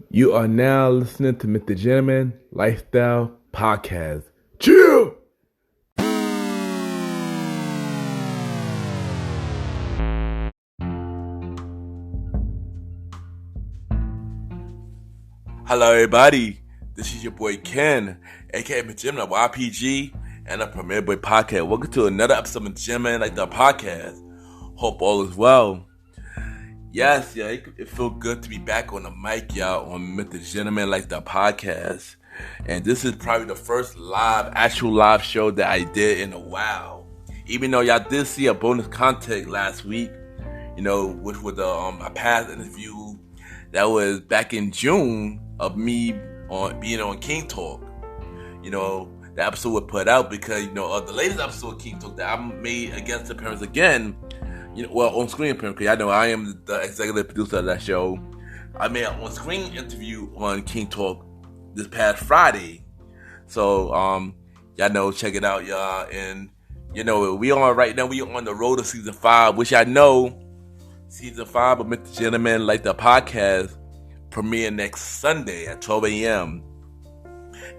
You are now listening to Mrgenteman Lifestyle Podcast. Chill! Hello everybody, this is your boy Ken, aka Mrgenteman YPG, and a Premier Boy Podcast. Welcome to another episode of Mrgenteman Lifestyle Podcast. Hope all is well. Yes, it feels good to be back on the mic, y'all, on Mrgenteman Lifestyle Podcast. And this is probably the first actual live show that I did in a while. Even though y'all did see a bonus content last week, which was a past interview that was back in June of me being on King Talk. The episode was put out because, the latest episode of King Talk that I made a guest appearance again, on screen appearance, because I know I am the executive producer of that show. I made an on-screen interview on King Talk this past Friday. So, y'all know, check it out, y'all. And, we on the road to season 5, which I know season 5 of Mrgenteman Lifestyle Podcast premiere next Sunday at 12 a.m.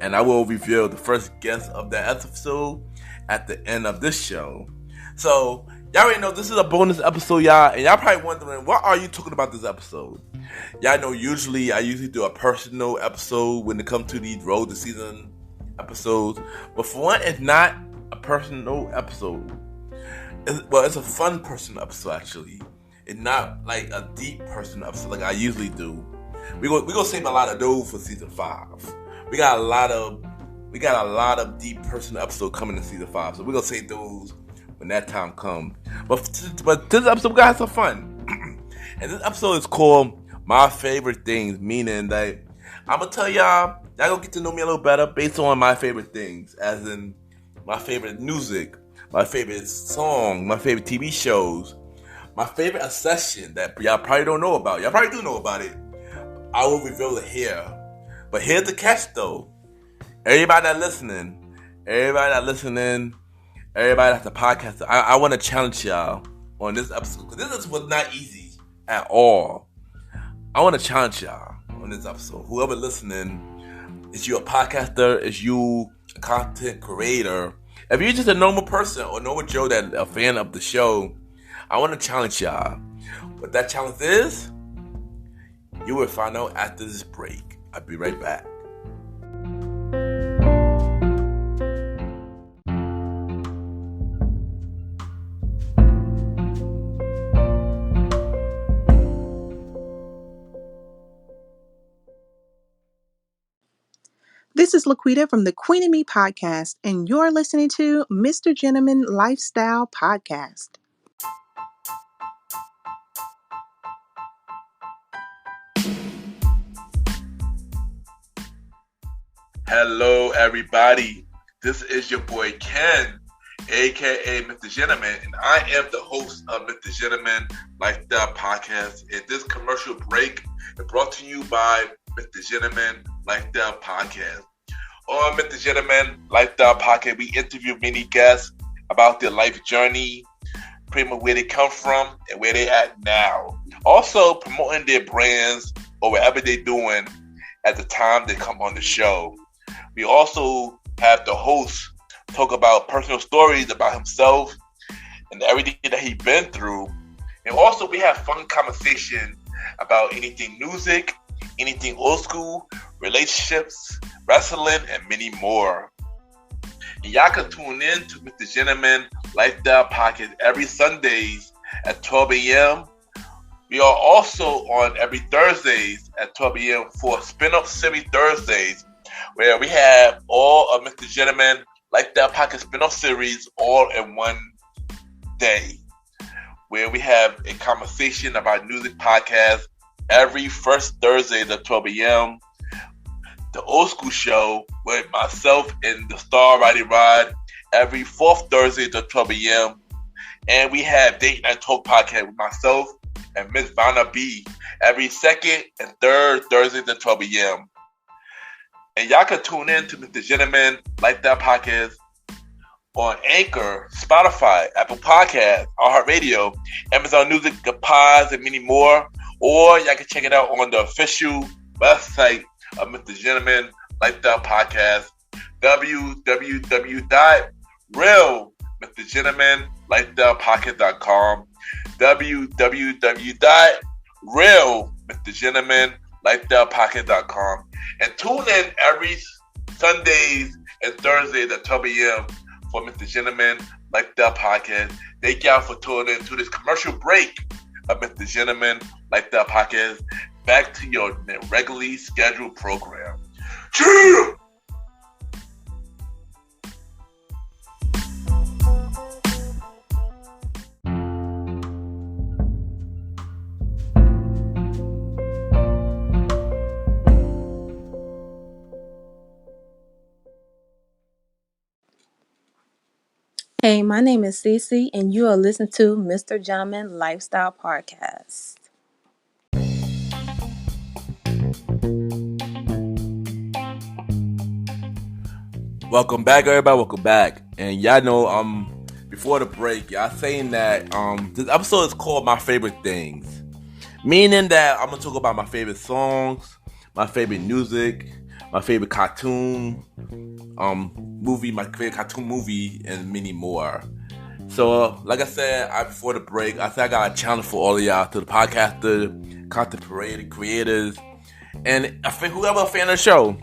And I will reveal the first guest of that episode at the end of this show. So, y'all already know this is a bonus episode, y'all. And y'all probably wondering, what are you talking about this episode? Y'all know I usually do a personal episode when it comes to these road to season episodes. But for one, it's not a personal episode. It's a fun personal episode, actually. It's not like a deep personal episode like I usually do. We're gonna save a lot of those for season 5. We got a lot of deep personal episodes coming in season 5. So we're gonna save those when that time comes. But this episode, we got some fun. And this episode is called My Favorite Things, meaning that I'm gonna tell y'all gonna get to know me a little better based on my favorite things, as in my favorite music, my favorite song, my favorite TV shows, my favorite obsession that y'all probably don't know about. Y'all probably do know about it. I will reveal it here. But here's the catch though. Everybody that's listening, everybody that's a podcaster, I want to challenge y'all on this episode. Because this was not easy at all. I want to challenge y'all on this episode. Whoever listening, is you a podcaster, is you a content creator, if you're just a normal person or normal Joe that a fan of the show, I want to challenge y'all. What that challenge is, you will find out after this break. I'll be right back. This is Laquita from the Queen and Me podcast, and you're listening to Mrgenteman Lifestyle Podcast. Hello, everybody. This is your boy Ken, aka Mrgenteman, and I am the host of Mrgenteman Lifestyle Podcast. And this commercial break is brought to you by Mrgenteman Lifestyle Podcast. On Mrgenteman Lifestyle Podcast, we interview many guests about their life journey, pretty much where they come from and where they're at now. Also promoting their brands or whatever they're doing at the time they come on the show. We also have the host talk about personal stories about himself and everything that he's been through. And also we have fun conversation about anything music, anything old school, relationships, wrestling, and many more. And y'all can tune in to Mrgenteman Lifestyle Podcast every Sundays at 12 a.m. We are also on every Thursdays at 12 a.m. for Spin-Off Series Thursdays, where we have all of Mrgenteman Lifestyle Podcast spin-off series all in one day, where we have a conversation about music podcast every first Thursday at 12 a.m. The Old School Show with myself and the Star Ridey Rod every fourth Thursday at 12 a.m. And we have Date Night Talk Podcast with myself and Miss Vanna B every second and third Thursday at 12 a.m. And y'all can tune in to Mrgenteman Lifestyle Podcast on Anchor, Spotify, Apple Podcasts, iHeartRadio, Amazon Music, the Pods, and many more. Or y'all can check it out on the official website of MrGentleman Lifestyle Podcast, www.realmrgentlemanlifestylepodcast.com, www.realmrgentlemanlifestylepodcast.com, and tune in every Sundays and Thursdays at 12 a.m. for MrGentleman Lifestyle Podcast. Thank y'all for tuning in to this commercial break of MrGentleman Lifestyle Podcast. Back to your regularly scheduled program. Cheers! Hey, my name is Cece, and you are listening to MrGentleman Lifestyle Podcast. Welcome back, everybody. Welcome back. And y'all know, before the break, y'all saying that this episode is called My Favorite Things, meaning that I'm gonna talk about my favorite songs, my favorite music, my favorite cartoon movie, my favorite cartoon movie, and many more. So, like I said, before the break, I said I got a challenge for all of y'all, to the podcaster, content creators, and I think whoever a fan of the show.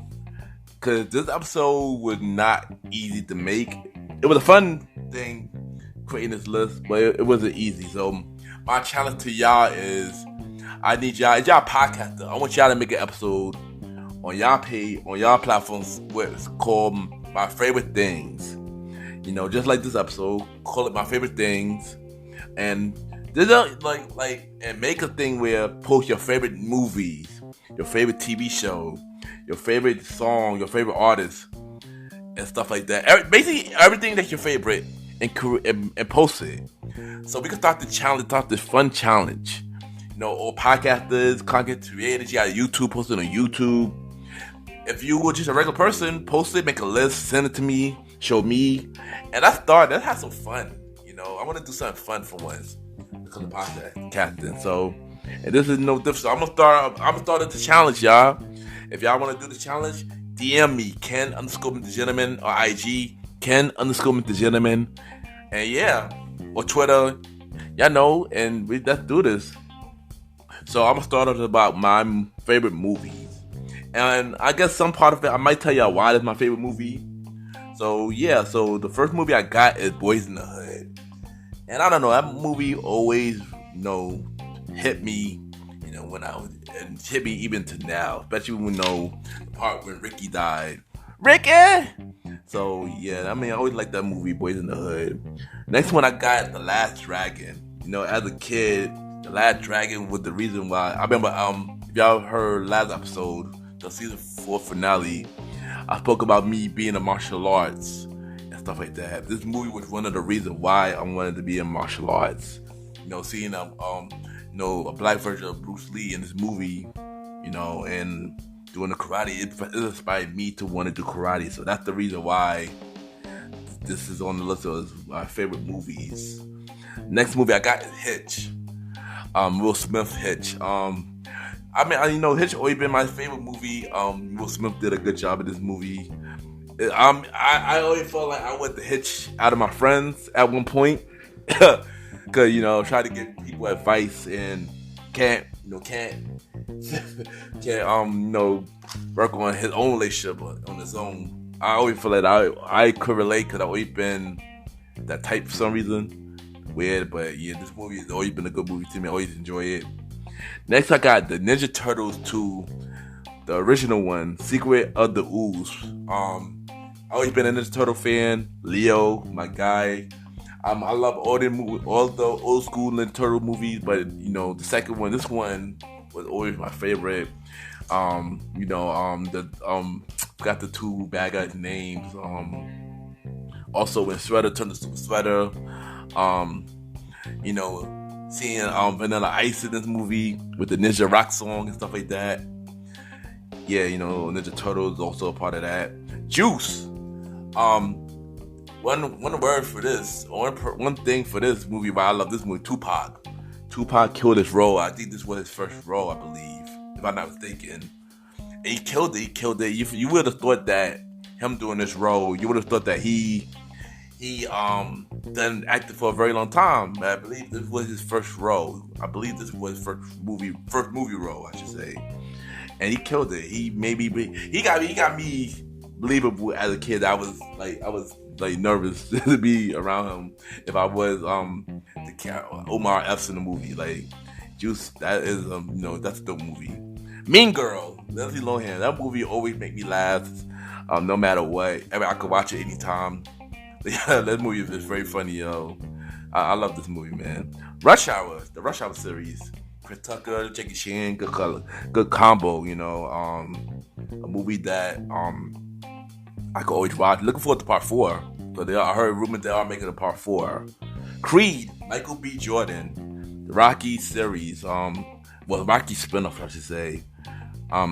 Because this episode was not easy to make. It was a fun thing creating this list, but it wasn't easy. So my challenge to y'all is, I need y'all, as y'all podcaster, I want y'all to make an episode on y'all page, on y'all platforms, where it's called My Favorite Things. You know, just like this episode, call it My Favorite Things. And there's and make a thing where post your favorite movies, your favorite TV show, your favorite song, your favorite artist, and stuff like that. Basically, everything that's your favorite, and post it. So we can start the challenge, start this fun challenge. You know, all podcasters, content creators, you got YouTube, post it on YouTube. If you were just a regular person, post it, make a list, send it to me, show me, and let's have some fun. You know, I want to do something fun for once because of podcasting. So, and this is no different. So I'm gonna start the challenge, y'all. If y'all want to do the challenge, DM me, Ken_MrGentleman, or IG, Ken_MrGentleman, and yeah, or Twitter, y'all know, and let's do this. So I'm gonna start off about my favorite movies, and I guess some part of it I might tell y'all why it's my favorite movie. So yeah, so the first movie I got is Boys in the Hood, and I don't know, that movie always, hit me. When and hit me even to now, especially when the part when Ricky died. Ricky! So yeah, I always liked that movie, Boys in the Hood. Next one I got The Last Dragon. As a kid, The Last Dragon was the reason why. I remember, if y'all heard last episode, the season 4 finale, I spoke about me being in martial arts and stuff like that. This movie was one of the reasons why I wanted to be in martial arts. Seeing a black version of Bruce Lee in this movie, and doing the karate, it inspired me to want to do karate. So that's the reason why this is on the list of my favorite movies. Next movie I got is Hitch. Will Smith Hitch. Hitch always been my favorite movie. Will Smith did a good job in this movie. I always felt like I went to Hitch out of my friends at one point. Cause try to give people advice and can't work on his own relationship on his own. I always feel like I could relate, because I've always been that type for some reason. Weird, but yeah, this movie has always been a good movie to me. I always enjoy it. Next, I got the Ninja Turtles 2, the original one, Secret of the Ooze. I always been a Ninja Turtle fan. Leo, my guy. I love all the old school Ninja Turtle movies, but the second one, this one was always my favorite. Got the two bad guys' names. Also, when Shredder turned to Super Shredder, seeing Vanilla Ice in this movie with the Ninja Rock song and stuff like that. Yeah, Ninja Turtles is also a part of that. Juice. One word for this, one thing for this movie, why I love this movie, Tupac. Tupac killed his role. I think this was his first role, I believe, if I'm not mistaken. He killed it. He killed it. You would have thought that him doing this role, you would have thought that he done acted for a very long time. I believe this was his first role. I believe this was his first movie role, I should say. And he killed it. He got me believable as a kid. I was nervous to be around him if I was the Omar Epps in the movie. Like, Juice, that is that's the movie. Mean Girl, Lindsay Lohan. That movie always make me laugh, no matter what. I could watch it anytime. Yeah, that movie is very funny, yo. I love this movie, man. Rush Hour, the Rush Hour series. Chris Tucker, Jackie Chan, good combo, a movie that I could always watch. Looking forward to part 4. So I heard rumors they are making a part 4. Creed, Michael B. Jordan, the Rocky series, Rocky spinoff, I should say. I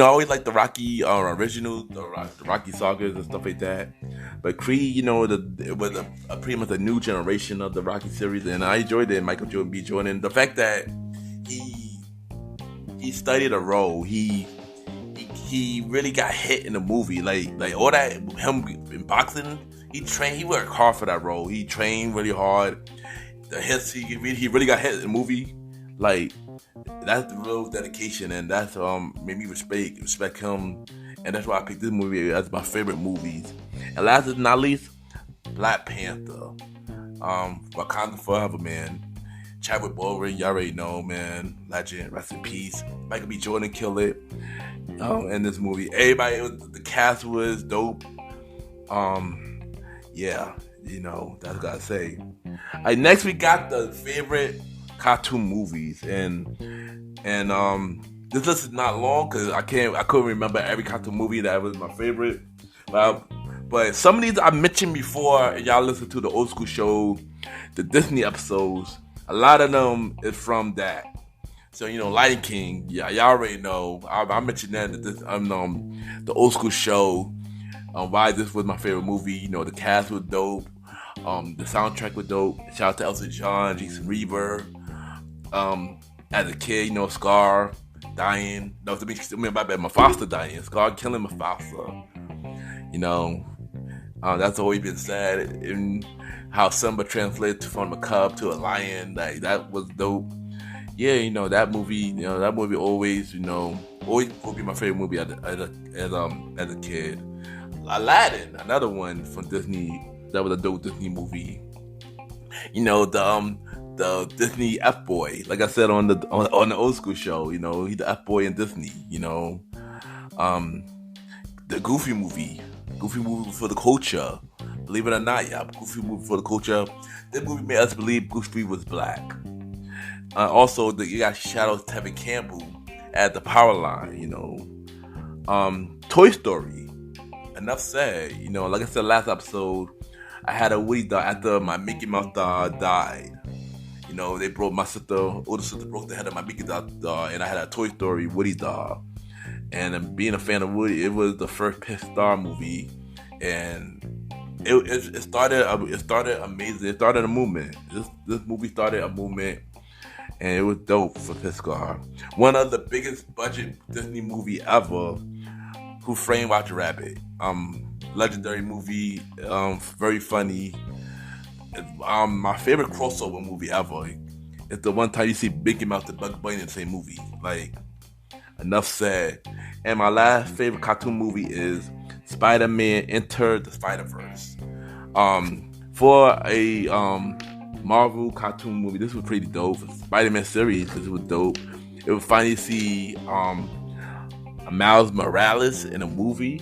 always like the Rocky original, the Rocky sagas and stuff like that. But Creed, it was pretty much a new generation of the Rocky series, and I enjoyed it. Michael B. Jordan, the fact that he studied a role, he really got hit in the movie, like all that. Him in boxing, he worked hard for that role. He trained really hard. The hits, he really got hit in the movie, like. That's the real dedication, and that's made me respect him, and that's why I picked this movie as my favorite movies. And last but not least, Black Panther, Wakanda Forever, man. Chadwick Boseman, y'all already know, man, legend, rest in peace. Michael B. Jordan killed it. In this movie, the cast was dope. Yeah, that's what I gotta say. Next we got the favorite cartoon movies, and this list is not long because I couldn't remember every cartoon movie that was my favorite, but some of these I mentioned before. Y'all listen to the old school show, the Disney episodes. A lot of them is from that. So Lion King, yeah, y'all already know. I mentioned that the old school show. Why this was my favorite movie. The cast was dope. The soundtrack was dope. Shout out to Elton John, Jason Reaver. As a kid, Scar dying. No, Mufasa dying. Scar killing Mufasa. That's always been sad. And how Simba translated from a cub to a lion. That was dope. Yeah, that movie. That movie always will be my favorite movie as a kid. Aladdin, another one from Disney. That was a dope Disney movie. The Disney F-boy, like I said on the old school show, he's the F-boy in Disney. The Goofy movie for the culture. Believe it or not, yeah, Goofy movie for the culture. This movie made us believe Goofy was black. Also, you got shout out to Tevin Campbell at the power line. Toy Story. Enough said. Like I said last episode, I had a Woody doll after my Mickey Mouse doll died. They broke my older sister broke the head of my Mickey doll, and I had a Toy Story Woody doll. And being a fan of Woody, it was the first Pixar movie, and it started amazing. It started a movement. This movie started a movement, and it was dope for Pixar. One of the biggest budget Disney movie ever. Who Framed Roger Rabbit? Legendary movie, very funny. My favorite crossover movie ever. It's the one time you see Mickey Mouse and Bugs Bunny in the same movie. Like, enough said. And my last favorite cartoon movie is Spider-Man Enter the Spider-Verse. For a Marvel cartoon movie, this was pretty dope. Spider-Man series, because it was dope. It was finally see Miles Morales in a movie,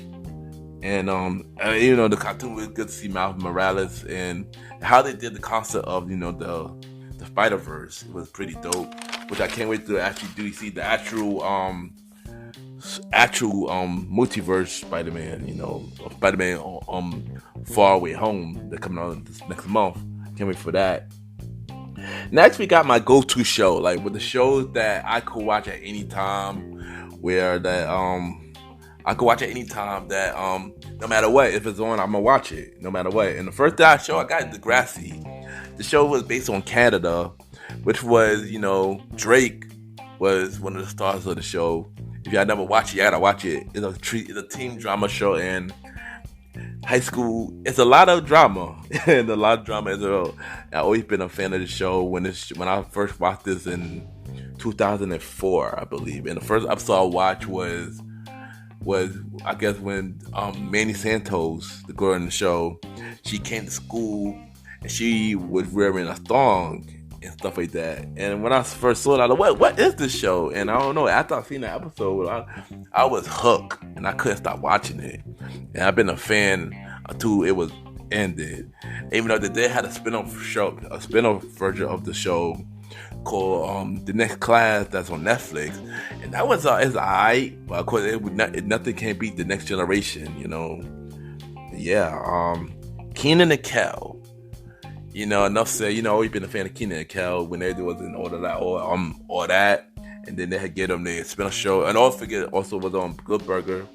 and the cartoon was good to see Miles Morales, and how they did the concept of the Spider-Verse was pretty dope, which I can't wait to actually see the actual multiverse Spider-Man, Spider-Man Far Way Home that coming out this next month. Can't wait for that. Next we got my go-to show, like with the shows that I could watch at any time. Where that I could watch it anytime. That no matter what, if it's on, I'm gonna watch it no matter what. And the first show I got Degrassi. The show was based on Canada, which was Drake was one of the stars of the show, If y'all never watch it, you gotta watch it. It's a team drama show, and high school, it's a lot of drama. And a lot of drama as well. I've always been a fan of the show. When I first watched this in 2004, I believe. And the first episode I watched was I guess when Manny Santos, the girl in the show, she came to school and she was wearing a thong and stuff like that. And when I first saw it, I was like, what is this show? And I don't know, after I seen that episode, I was hooked and I couldn't stop watching it. And I've been a fan until it was ended. Even though they had a spin-off version of the show called The Next Class that's on Netflix, and that was it's alright, but of course nothing can beat The Next Generation, you know. Yeah, Kenan and Kel. You know, enough said. You know, always been a fan of Kenan and Kel when they was in all that, and then they had get them their spin-off show, and also was on Good Burger.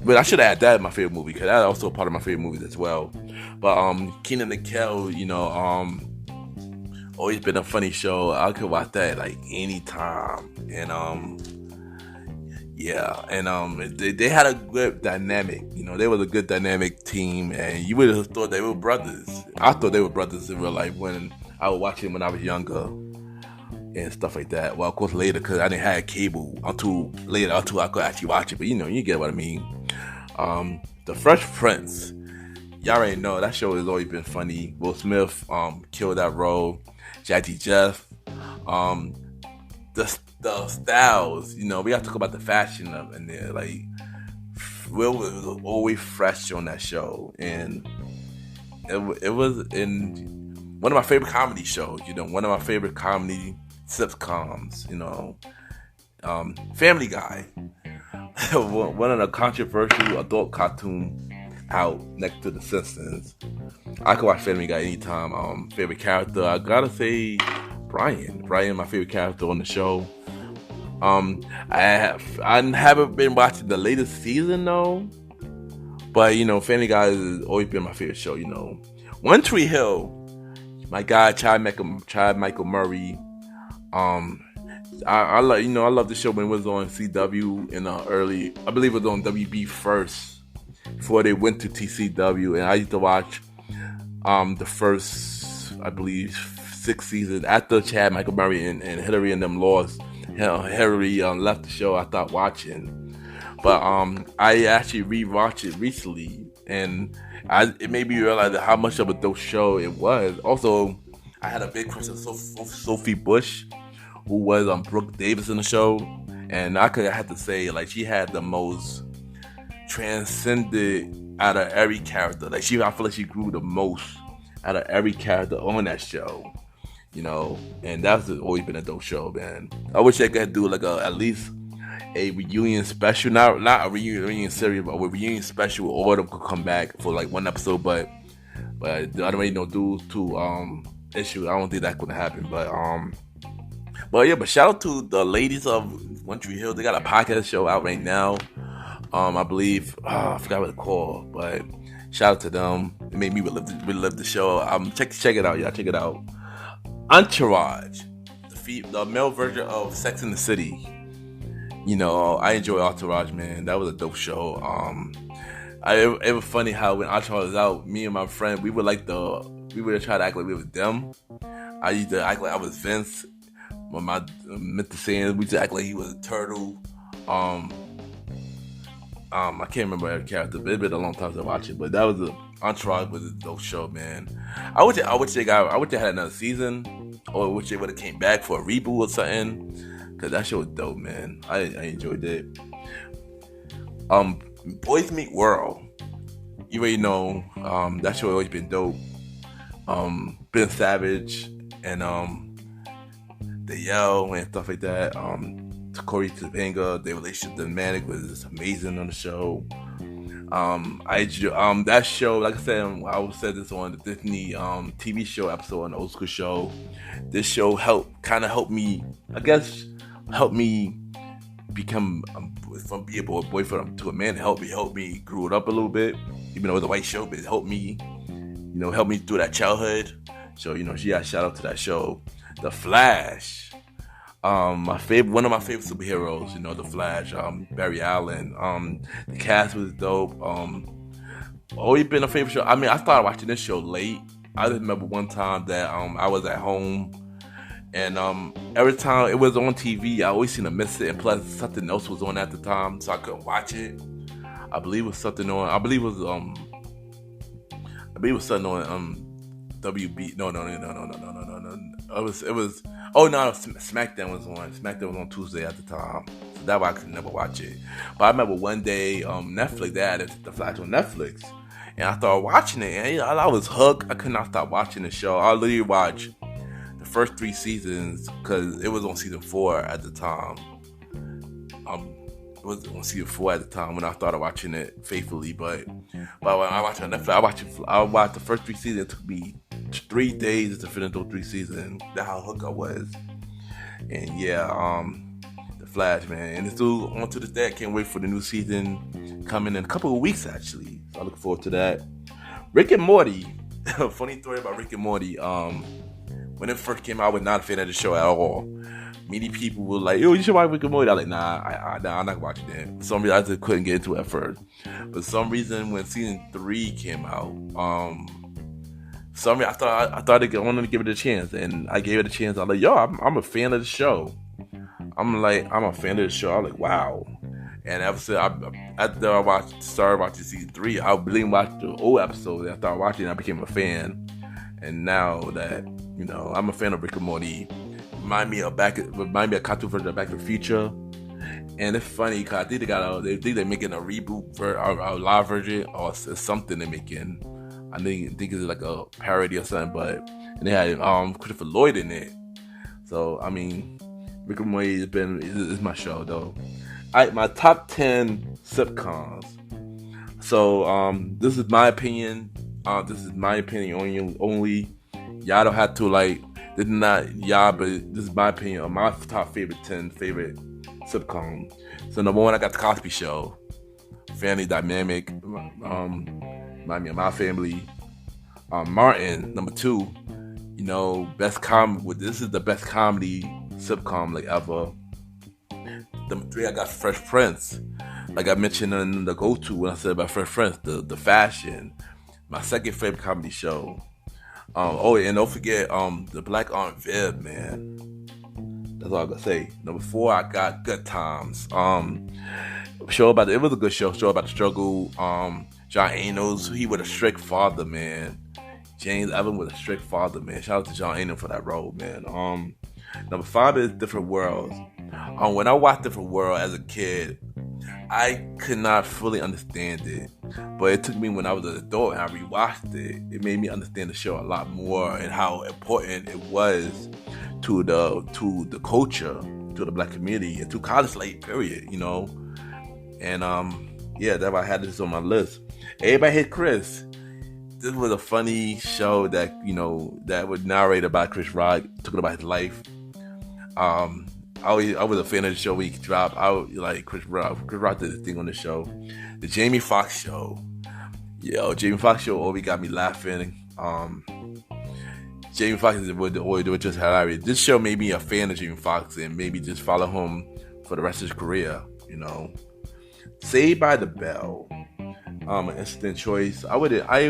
But I should add that in my favorite movie because that's also part of my favorite movies as well. But Kenan and Kel, you know, always been a funny show. I could watch that like anytime. And yeah, and they had a good dynamic. You know, they was a good dynamic team, and you would have thought they were brothers. I thought they were brothers in real life when I would watch it when I was younger and stuff like that. Well, of course later, because I didn't have cable until I could actually watch it. But you know, you get what I mean. The Fresh Prince. Y'all already know that show has always been funny. Will Smith killed that role. Jackie Jeff, the styles, you know, we gotta talk about the fashion of in there. Like, Will was always fresh on that show, and it was in one of my favorite comedy shows. You know, one of my favorite comedy sitcoms. You know, Family Guy, one of the controversial adult cartoons out next to The Simpsons. I could watch Family Guy anytime. Favorite character, I gotta say Brian, my favorite character on the show. I haven't been watching the latest season though, but you know, Family Guy has always been my favorite show. You know, One Tree Hill, my guy Chad Michael Murray. I love the show when it was on CW in the early, I believe it was on WB first before they went to TCW, and I used to watch the first, I believe, 6 seasons after Chad Michael Murray and Hillary and them lost. Hillary left the show. I stopped watching, but I actually rewatched it recently, and it made me realize how much of a dope show it was. Also, I had a big crush on Sophie Bush, who was Brooke Davis in the show, and I had to say, like, she had the most transcended out of every character. Like, I feel like she grew the most out of every character on that show, you know. And that's always been a dope show, man. I wish they could do like at least a reunion special, not a reunion series, but a reunion special where all of them could come back for like one episode. But I don't really know due to issue. I don't think that's gonna happen. But shout out to the ladies of One Tree Hill. They got a podcast show out right now. I believe, I forgot what it's called, but shout out to them. It made me relive the show. Check it out, y'all. Check it out. Entourage, the male version of Sex and the City. You know, I enjoy Entourage, man. That was a dope show. It was funny how when Entourage was out, me and my friend, we would try to act like we was them. I used to act like I was Vince. My Mr. Sand, we used to act like he was a turtle. I can't remember every character, but it's been a long time since I watched it. But that was Entourage was a dope show, man. I wish they had another season, or I wish they would have came back for a reboot or something, cause that show was dope, man. I enjoyed it. Boys Meet World, you already know, that show always been dope. Ben Savage and the Yell and stuff like that. Corey Topanga, their relationship dynamic was amazing on the show. That show, like I said, I said this on the Disney TV show episode on the Old School Show. This show helped me become from being a boyfriend to a man. Helped me grew it up a little bit, even though it was a white show, but it helped me through that childhood. So, you know, she got shout out to that show. The Flash. One of my favorite superheroes, the Flash, Barry Allen. The cast was dope. Always been a favorite show. I mean, I started watching this show late. I just remember one time that I was at home, and every time it was on TV, I always seemed to miss it. And plus, something else was on at the time, so I couldn't watch it. I believe it was something on. I believe it was something on WB. No. It was. Oh no, SmackDown was on. SmackDown was on Tuesday at the time, so that why I could never watch it. But I remember one day, Netflix, they had the Flash on Netflix, and I started watching it, and I was hooked. I could not stop watching the show. I literally watched the first 3 seasons because it was on season 4 at the time. It was on season 4 at the time when I started watching it faithfully. But when I watched it on Netflix, I watched the first 3 seasons. It took me 3 days to finish those 3 seasons. That's how hooked I was. And yeah, the Flash, man. And it's still on to this day. I can't wait for the new season coming in a couple of weeks, actually. So I look forward to that. Rick and Morty. Funny story about Rick and Morty. When it first came out, I was not a fan of the show at all. Many people were like, yo, you should watch Rick and Morty. I was like, nah, I'm not watching that. For some reason, I just couldn't get into it at first. But for some reason, when season 3 came out, I thought I wanted to give it a chance, and I gave it a chance. I was like, yo, I'm a fan of the show. I'm a fan of the show. I was like, wow. And after I started watching season 3, I really watched the old episode. I started watching, I became a fan. And now that I'm a fan of Rick and Morty, remind me of cartoon version of Back to the Future. And it's funny because I think they're making a reboot a live version, or something they're making. I think it's like a parody or something, and they had Christopher Lloyd in it. So I mean, Rick and Morty is my show though. My top 10 sitcoms. So this is my opinion. This is my opinion only. Y'all don't have to like. This is not y'all, but this is my opinion on my top 10 favorite sitcom. So number 1, I got The Cosby Show. Family dynamic. Remind me of my family. Martin, number 2. Best comedy. This is the best comedy sitcom like ever. Number 3, I got Fresh Prince. Like I mentioned in the go-to when I said about Fresh Prince, the fashion. My second favorite comedy show. And don't forget the Black Aunt Viv, man. That's all I gotta say. Number 4, I got Good Times. It was a good show about the struggle. John Anos, he was a strict father, man. James Evans was a strict father, man. Shout out to John Anos for that role, man. Number 5 is Different Worlds. When I watched Different World as a kid, I could not fully understand it, but it took me when I was an adult and I rewatched it. It made me understand the show a lot more and how important it was to the culture, to the Black community, and to college life, period. And that's why I had this on my list. Everybody hit Chris. This was a funny show that that would narrate about Chris Rock, talking about his life. I was a fan of the show when he dropped. I would like Chris Rock. Chris Rock did this thing on the show. The Jamie Foxx show. Jamie Foxx show always got me laughing. Jamie Foxx was just hilarious. This show made me a fan of Jamie Foxx and maybe just follow him for the rest of his career. Saved by the Bell. An instant choice. I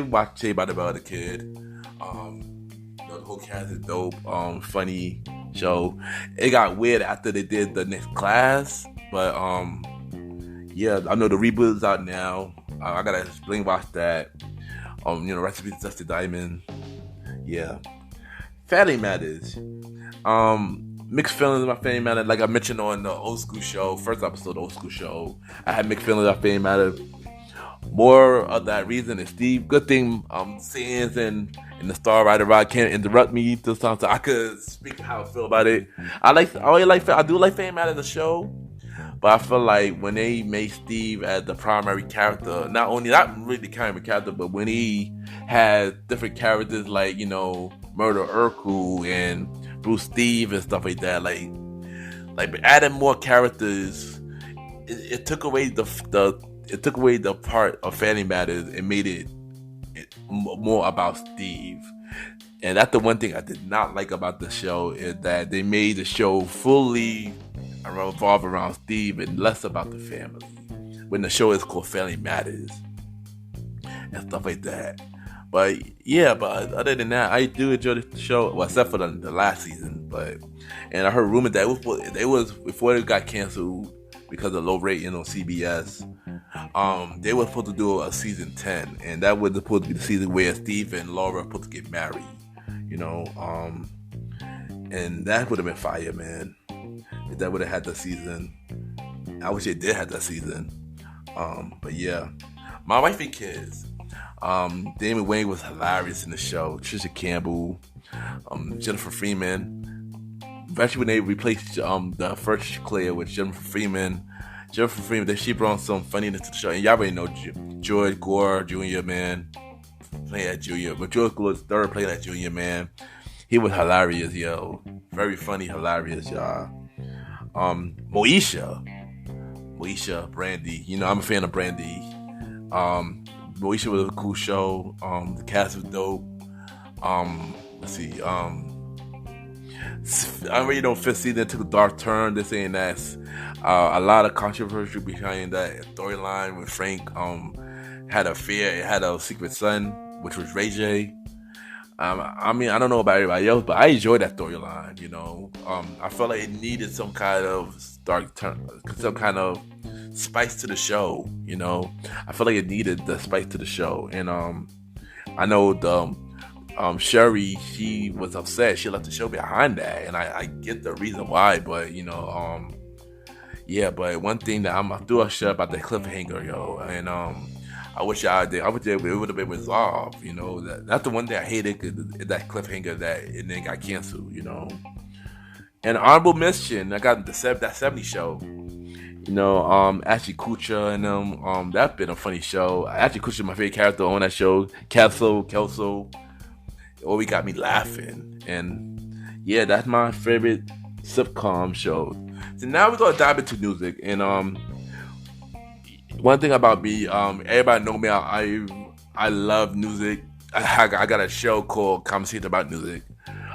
watched Saved by the Bell as a kid. The whole cast is dope. Funny show. It got weird after they did the next class, but I know the reboot is out now. I gotta watch that. Recipe to Dusty Diamond. Yeah. Family Matters. Mixed feelings about Family Matters. Like I mentioned on the Old School Show, first episode of the Old School Show, I had mixed feelings about Family Matters. More of that reason is Steve. Good thing Sands and the Star Rider Rod can't interrupt me this time, so I could speak how I feel about it. I do like Family Matters the show, but I feel like when they made Steve as the primary character, not really the primary character, but when he had different characters like Murder Urkel and Bruce Steve and stuff like that, like adding more characters, it took away the part of Family Matters and made it more about Steve. And that's the one thing I did not like about the show, is that they made the show fully revolve around Steve and less about the family, when the show is called Family Matters and stuff like that. But yeah, but other than that, I do enjoy the show. Well, except for the last season. And I heard rumors that it was before it got canceled because of low rating on CBS. They were supposed to do a season 10, and that was supposed to be the season where Steve and Laura were supposed to get married. And that would have been fire, man. If that would have had the season. I wish it did have that season. But yeah, my wife and kids. Damon Wayne was hilarious in the show. Trisha Campbell, Jennifer Freeman. Especially when they replaced the first Claire with Jennifer Freeman. Jennifer Freeman, she brought some funniness to the show. And y'all already know George Gore Jr., man. Playing that Junior. But George Gore third playing that Junior, man. He was hilarious, yo. Very funny, hilarious, y'all. Moesha, Brandy. I'm a fan of Brandy. Moesha was a cool show. The cast was dope. Let's see. I already know fifth season took a dark turn. They're saying that's a lot of controversy behind that storyline when Frank had an affair, had a secret son, which was Ray J. I don't know about everybody else, but I enjoyed that storyline. I felt like it needed some kind of dark turn, some kind of spice to the show. I felt like it needed the spice to the show, and I know the Sherry, she was upset. She left the show behind that, and I get the reason why. But yeah. But one thing that I'm threw a shit about the cliffhanger, yo, and I wish it would have been resolved. That's the one thing I hated, that cliffhanger that then got canceled. And honorable mention, I got that 70s show. Ashley Kutcher and them. That's been a funny show. Ashley Kutcher, my favorite character on that show. Kelso. We got me laughing. And yeah, that's my favorite sitcom show. So now we're gonna dive into music. And one thing about me, everybody know me. I love music. I got a show called Conversation About Music.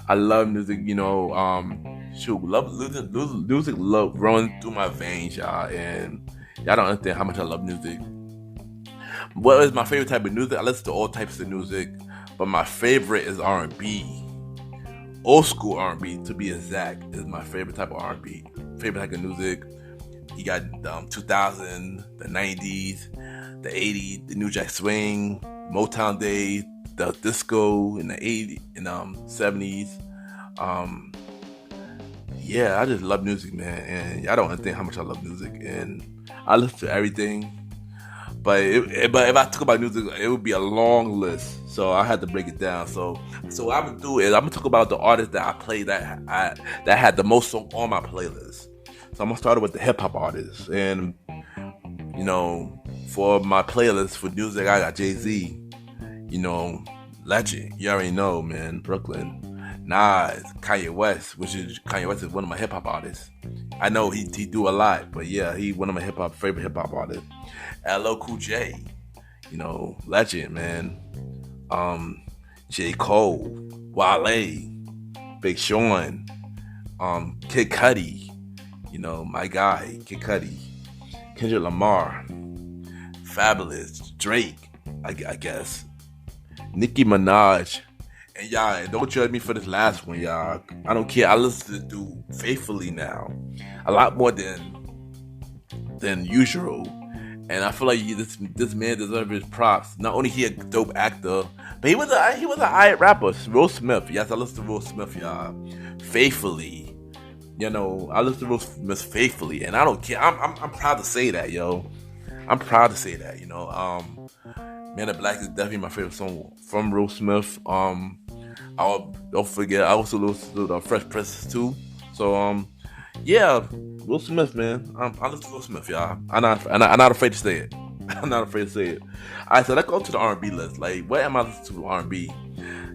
I love music. Love music. Love running through my veins, y'all. And y'all don't understand how much I love music. What is my favorite type of music? I listen to all types of music, but my favorite is R&B. Old school R&B, to be exact, is my favorite type of R&B. Favorite type of music. You got 2000, the 90s, the 80s, the New Jack Swing, Motown days, the disco in the 80s and 70s. Yeah, I just love music, man, and y'all don't understand how much I love music, and I listen to everything. But if I talk about music, it would be a long list, so I had to break it down. So what I'm gonna do is I'm gonna talk about the artists that I play that had the most song on my playlist. So I'm gonna start with the hip hop artists, and for my playlist for music, I got Jay-Z, legend. You already know, man, Brooklyn. Nas, Kanye West is one of my hip hop artists. I know he do a lot, but yeah, he one of my favorite hip hop artists. LL Cool J, legend, man. J. Cole, Wale, Big Sean, Kid Cudi, my guy, Kid Cudi, Kendrick Lamar, Fabulous, Drake, I guess, Nicki Minaj. And y'all, don't judge me for this last one, y'all. I don't care. I listen to this dude faithfully now, a lot more than usual. And I feel like this man deserves his props. Not only he a dope actor, but he was a alright rapper. Will Smith, yes, I listen to Will Smith, y'all, faithfully. I listen to Will Smith faithfully, and I don't care. I'm proud to say that, yo. I'm proud to say that, Man in Black is definitely my favorite song from Will Smith. Don't forget, I also listen to the Fresh Prince too. So yeah, Will Smith, man. I listen to Will Smith, y'all. I'm not afraid to say it. I'm not afraid to say it. Alright, so let's go to the R&B list. Like, what am I listening to R&B?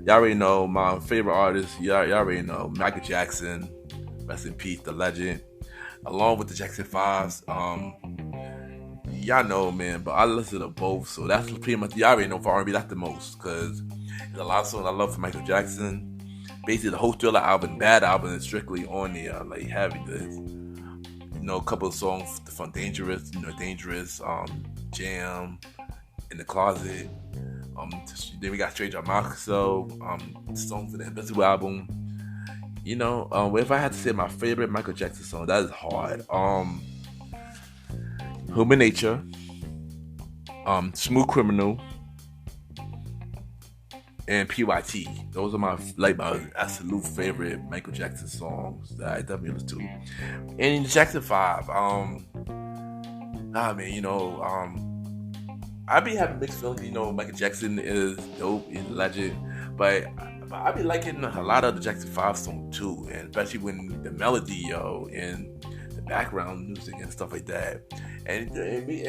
Y'all already know my favorite artists. Y'all already know Michael Jackson, rest in peace, the legend. Along with the Jackson 5s. Y'all know, man, but I listen to both, so that's pretty much, y'all already know for R&B, that's the most, because There's a lot of songs I love from Michael Jackson. Basically, the whole Thriller album, Bad album, is strictly on there, like heavy. A couple of songs from Dangerous, Dangerous, Jam, In the Closet. Then we got Straight Up Marxo, songs in the Invisible album. If I had to say my favorite Michael Jackson song, that is hard. Human Nature, Smooth Criminal, and PYT. Those are my absolute favorite Michael Jackson songs that I definitely listen to. And in Jackson 5, I be having mixed feelings. Michael Jackson is dope, he's a legend, but I be liking a lot of the Jackson 5 songs too, and especially when the melody, and the background music and stuff like that. And we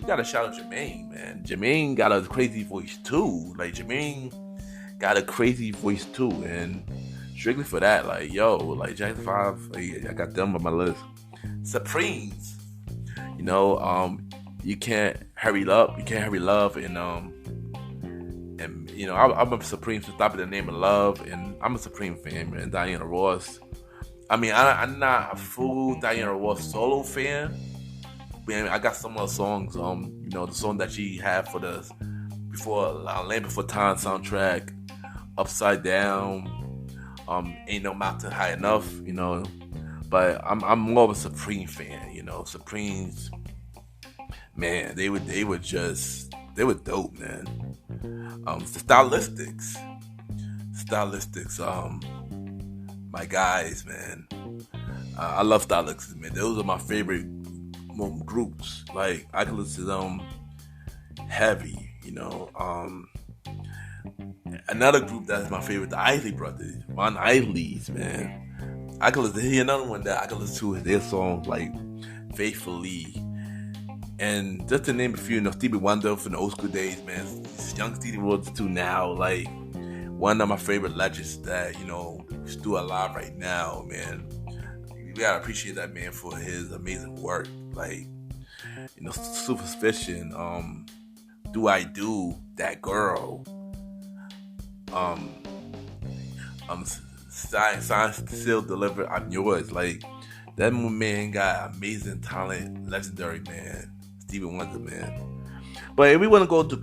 gotta shout out Jermaine, man. Jermaine got a crazy voice too. Jermaine got a crazy voice too, and strictly for that, Jackson 5, I got them on my list. Supremes, You Can't Hurry Love, and I'm a Supreme to Stop at the Name of Love, and I'm a Supreme fan, man. Diana Ross. I'm not a full Diana Ross solo fan. I got some of the songs, the song that she had for the Land Before Time soundtrack, Upside Down, Ain't No Mountain High Enough, But I'm more of a Supreme fan, Supremes, man, they were dope, man. The stylistics, my guys, man. I love stylistics, man. Those are my favorite groups. I can listen to them heavy, Another group that's my favorite, the Isley Brothers, Von Isleys, man. I can listen to another one that I can listen to is their songs Faithfully. And just to name a few, Stevie Wonder from the old school days, man. Young Stevie Wonder too now, one of my favorite legends that, still alive right now, man. We gotta appreciate that man for his amazing work. Superstition, Do I Do, That Girl, Sign Still Delivered, I'm Yours. That man got amazing talent, legendary, man. Stevie Wonder, man. But if we want to go to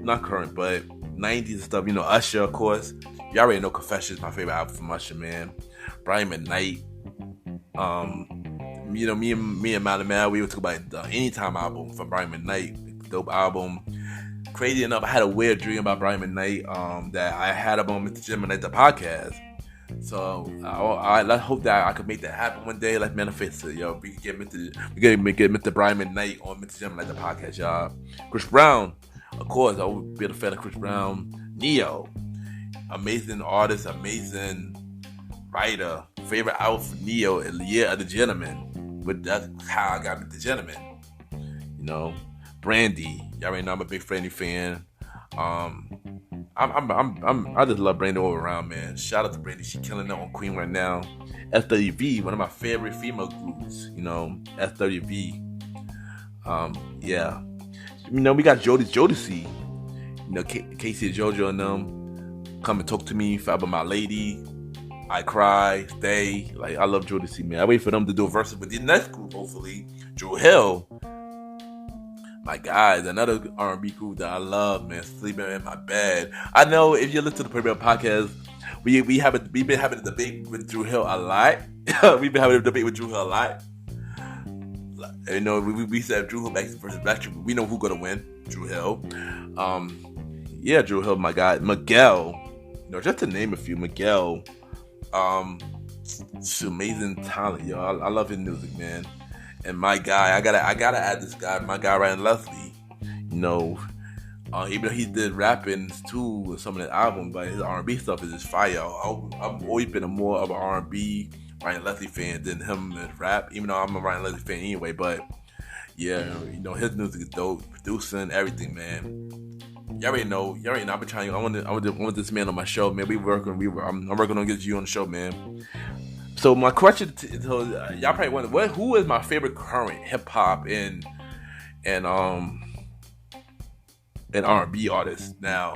not current, but 90s stuff, Usher, of course. You already know Confessions, my favorite album from Usher, man. Brian McKnight. Me and Mal, we were talking about the Anytime album from Brian McKnight. Dope album. Crazy enough, I had a weird dream about Brian McKnight that I had him on MrGentleman, the podcast. So I hope that I could make that happen one day. Let's manifest it, yo. We can get Mr. Brian McKnight on MrGentleman, the podcast, y'all. Chris Brown, of course, I would be a fan of Chris Brown. Neo, amazing artist, amazing writer. Favorite album for Neo is Year of the Gentleman. But that's how I got MrGentleman. Brandy, y'all already know I'm a big Brandy fan. I just love Brandy all around, man. Shout out to Brandy, she killing it on Queen right now. SWV, one of my favorite female groups, SWV. Yeah. We got Jodeci, Casey and JoJo and them. Come and Talk to Me, Forever My Lady, I Cry, Stay. I love Jodeci, man. I wait for them to do a verse with the next group, hopefully. Drew Hill. My guys, another R&B group that I love, man. Sleeping in My Bed. I know if you listen to the Premier Podcast, we've been having a debate with Drew Hill a lot. We've been having a debate with Drew Hill a lot. We said Drew Hill versus Black. We know who's gonna win. Drew Hill. Drew Hill, my guy. Miguel. Just to name a few. Miguel. Amazing talent, yo. I love his music, man. And my guy, I gotta add this guy, my guy Ryan Leslie. Even though he did rapping too with some of the album, but his R&B stuff is just fire. I've always been more of an R&B Ryan Leslie fan than him in rap, even though I'm a Ryan Leslie fan anyway. But yeah, his music is dope, producing everything, man. You already know. I've been trying. I want this man on my show, man. I'm working on getting you on the show, man. So my question, y'all probably wonder, who is my favorite current hip hop and and R&B artists. Now,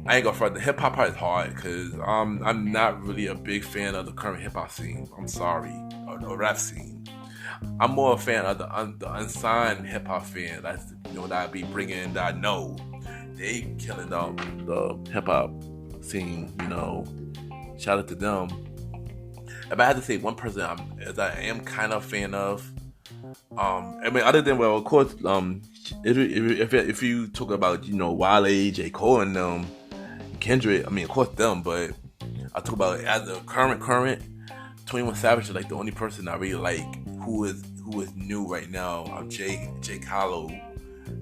I ain't gonna front, the hip hop part is hard because I'm not really a big fan of the current hip hop scene. I'm sorry, or the rap scene. I'm more a fan of the unsigned hip hop fans. That's that I be bringing, that I know they killing the hip hop scene. Shout out to them. If I had to say one person I am kind of a fan of, other than, well, of course, if you talk about Wale, J. Cole, and them, Kendrick, of course them, but I talk about as a current 21 Savage is like the only person I really like who is new right now. Jake Hollow,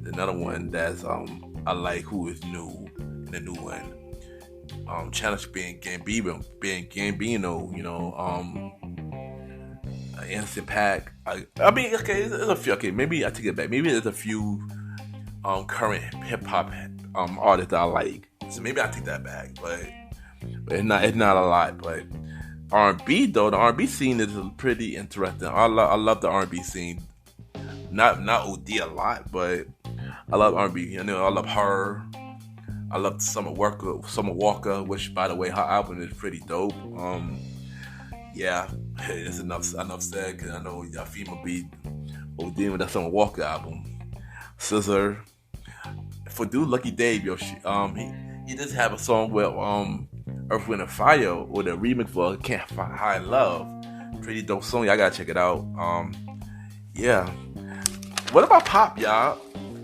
another one that's I like who is new, and the new one. Challenge being Gambino, Innocent Pack. Okay, there's a few. Okay, maybe I take it back. Maybe there's a few current hip hop artists that I like. So maybe I take that back, but it's not a lot. But R&B though, the R&B scene is pretty interesting. I love the R&B scene. Not OD a lot, but I love R&B. I love her. I love Summer Walker, which, by the way, her album is pretty dope. Yeah, it's enough said, because I know y'all female be ODing with that Summer Walker album. Scissor. For dude Lucky Dave, he does have a song with Earth, Wind, and Fire, or the remix for Can't Find High Love. Pretty dope song, y'all gotta check it out. Yeah. What about pop, y'all?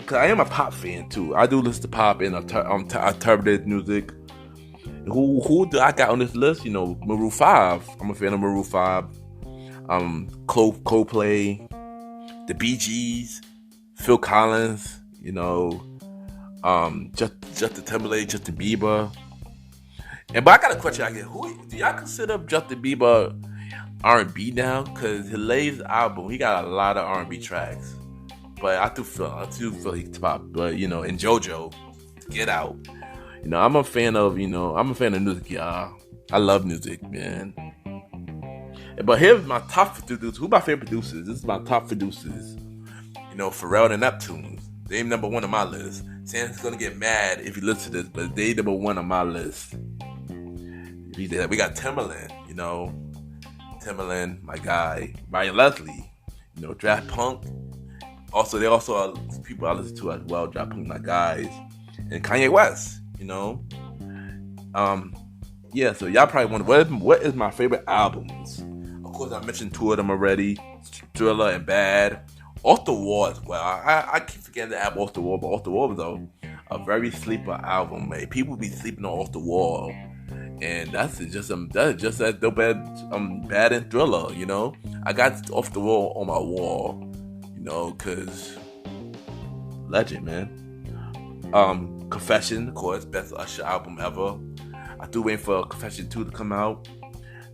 Cause I am a pop fan too. I do listen to pop and alternative music. Who do I got on this list? Maroon 5. I'm a fan of Maroon 5. Coldplay, the Bee Gees, Phil Collins. Justin Timberlake, Justin Bieber. But I got a question. Who do y'all consider Justin Bieber R&B now? Cause his latest album, he got a lot of R&B tracks. But I do feel he's pop. But and JoJo, Get Out. I'm a fan of music, y'all. I love music, man. But here's my top producers. Who my favorite producers? This is my top producers. Pharrell and Neptunes. They number one on my list. Sam's gonna get mad if you listen to this, but they number one on my list. We got Timberland. Timberland, my guy. Ryan Leslie. Draft Punk. Also, they also are people I listen to as well. Draft Punk, my guys. And Kanye West. Yeah, so y'all probably wonder what is my favorite albums. Of course, I mentioned two of them already, Thriller and Bad. Off the Wall as well. I keep forgetting to add Off the Wall, but Off the Wall though, a very sleeper album, man. People be sleeping on Off the Wall, and that's just as dope as Bad and Thriller. I got Off the Wall on my wall, cause legend, man. Confession, of course, best Usher album ever. I do wait for Confession 2 to come out.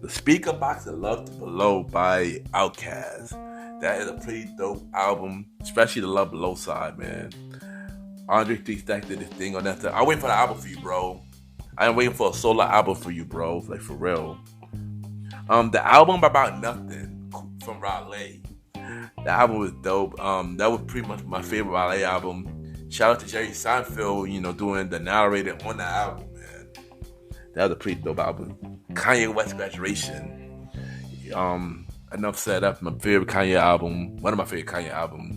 The Speaker Box of Love Below by Outkast. That is a pretty dope album, especially the Love Below side, man. Andre 3 Stack did his thing on that. I'm waiting for the album for you, bro. I am waiting for a solo album for you, bro. Like, for real. The album About Nothing from Raleigh. The album was dope. That was pretty much my favorite Raleigh album. Shout out to Jerry Seinfeld, doing the narrator on the album, man. That was a pretty dope album. Kanye West Graduation. Enough said, that's my favorite Kanye album. One of my favorite Kanye albums.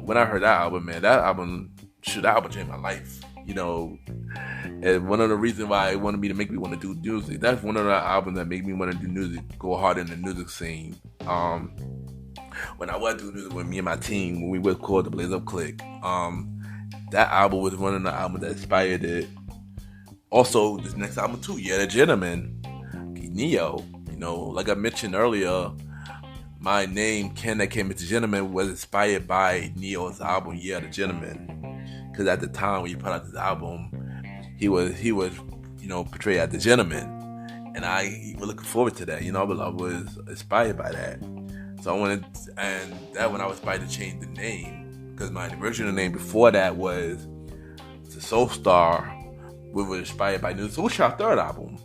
When I heard that album, man, that album changed my life. And one of the reasons why it wanted me to make me want to do music. That's one of the albums that made me want to do music, go hard in the music scene. When I was doing music with me and my team, when we were called the Blaze Up Click, that album was one of the albums that inspired it. Also, this next album too, The Gentleman, Neo. Like I mentioned earlier, my name, Ken, that came MrGentleman, was inspired by Neo's album, The Gentleman. Because at the time when he put out this album, he was portrayed as the gentleman, and I was looking forward to that. I was inspired by that. So I wanted, and that when I was inspired to change the name, because my original name before that was the Soul Star, which was inspired by New Soul Shop third album,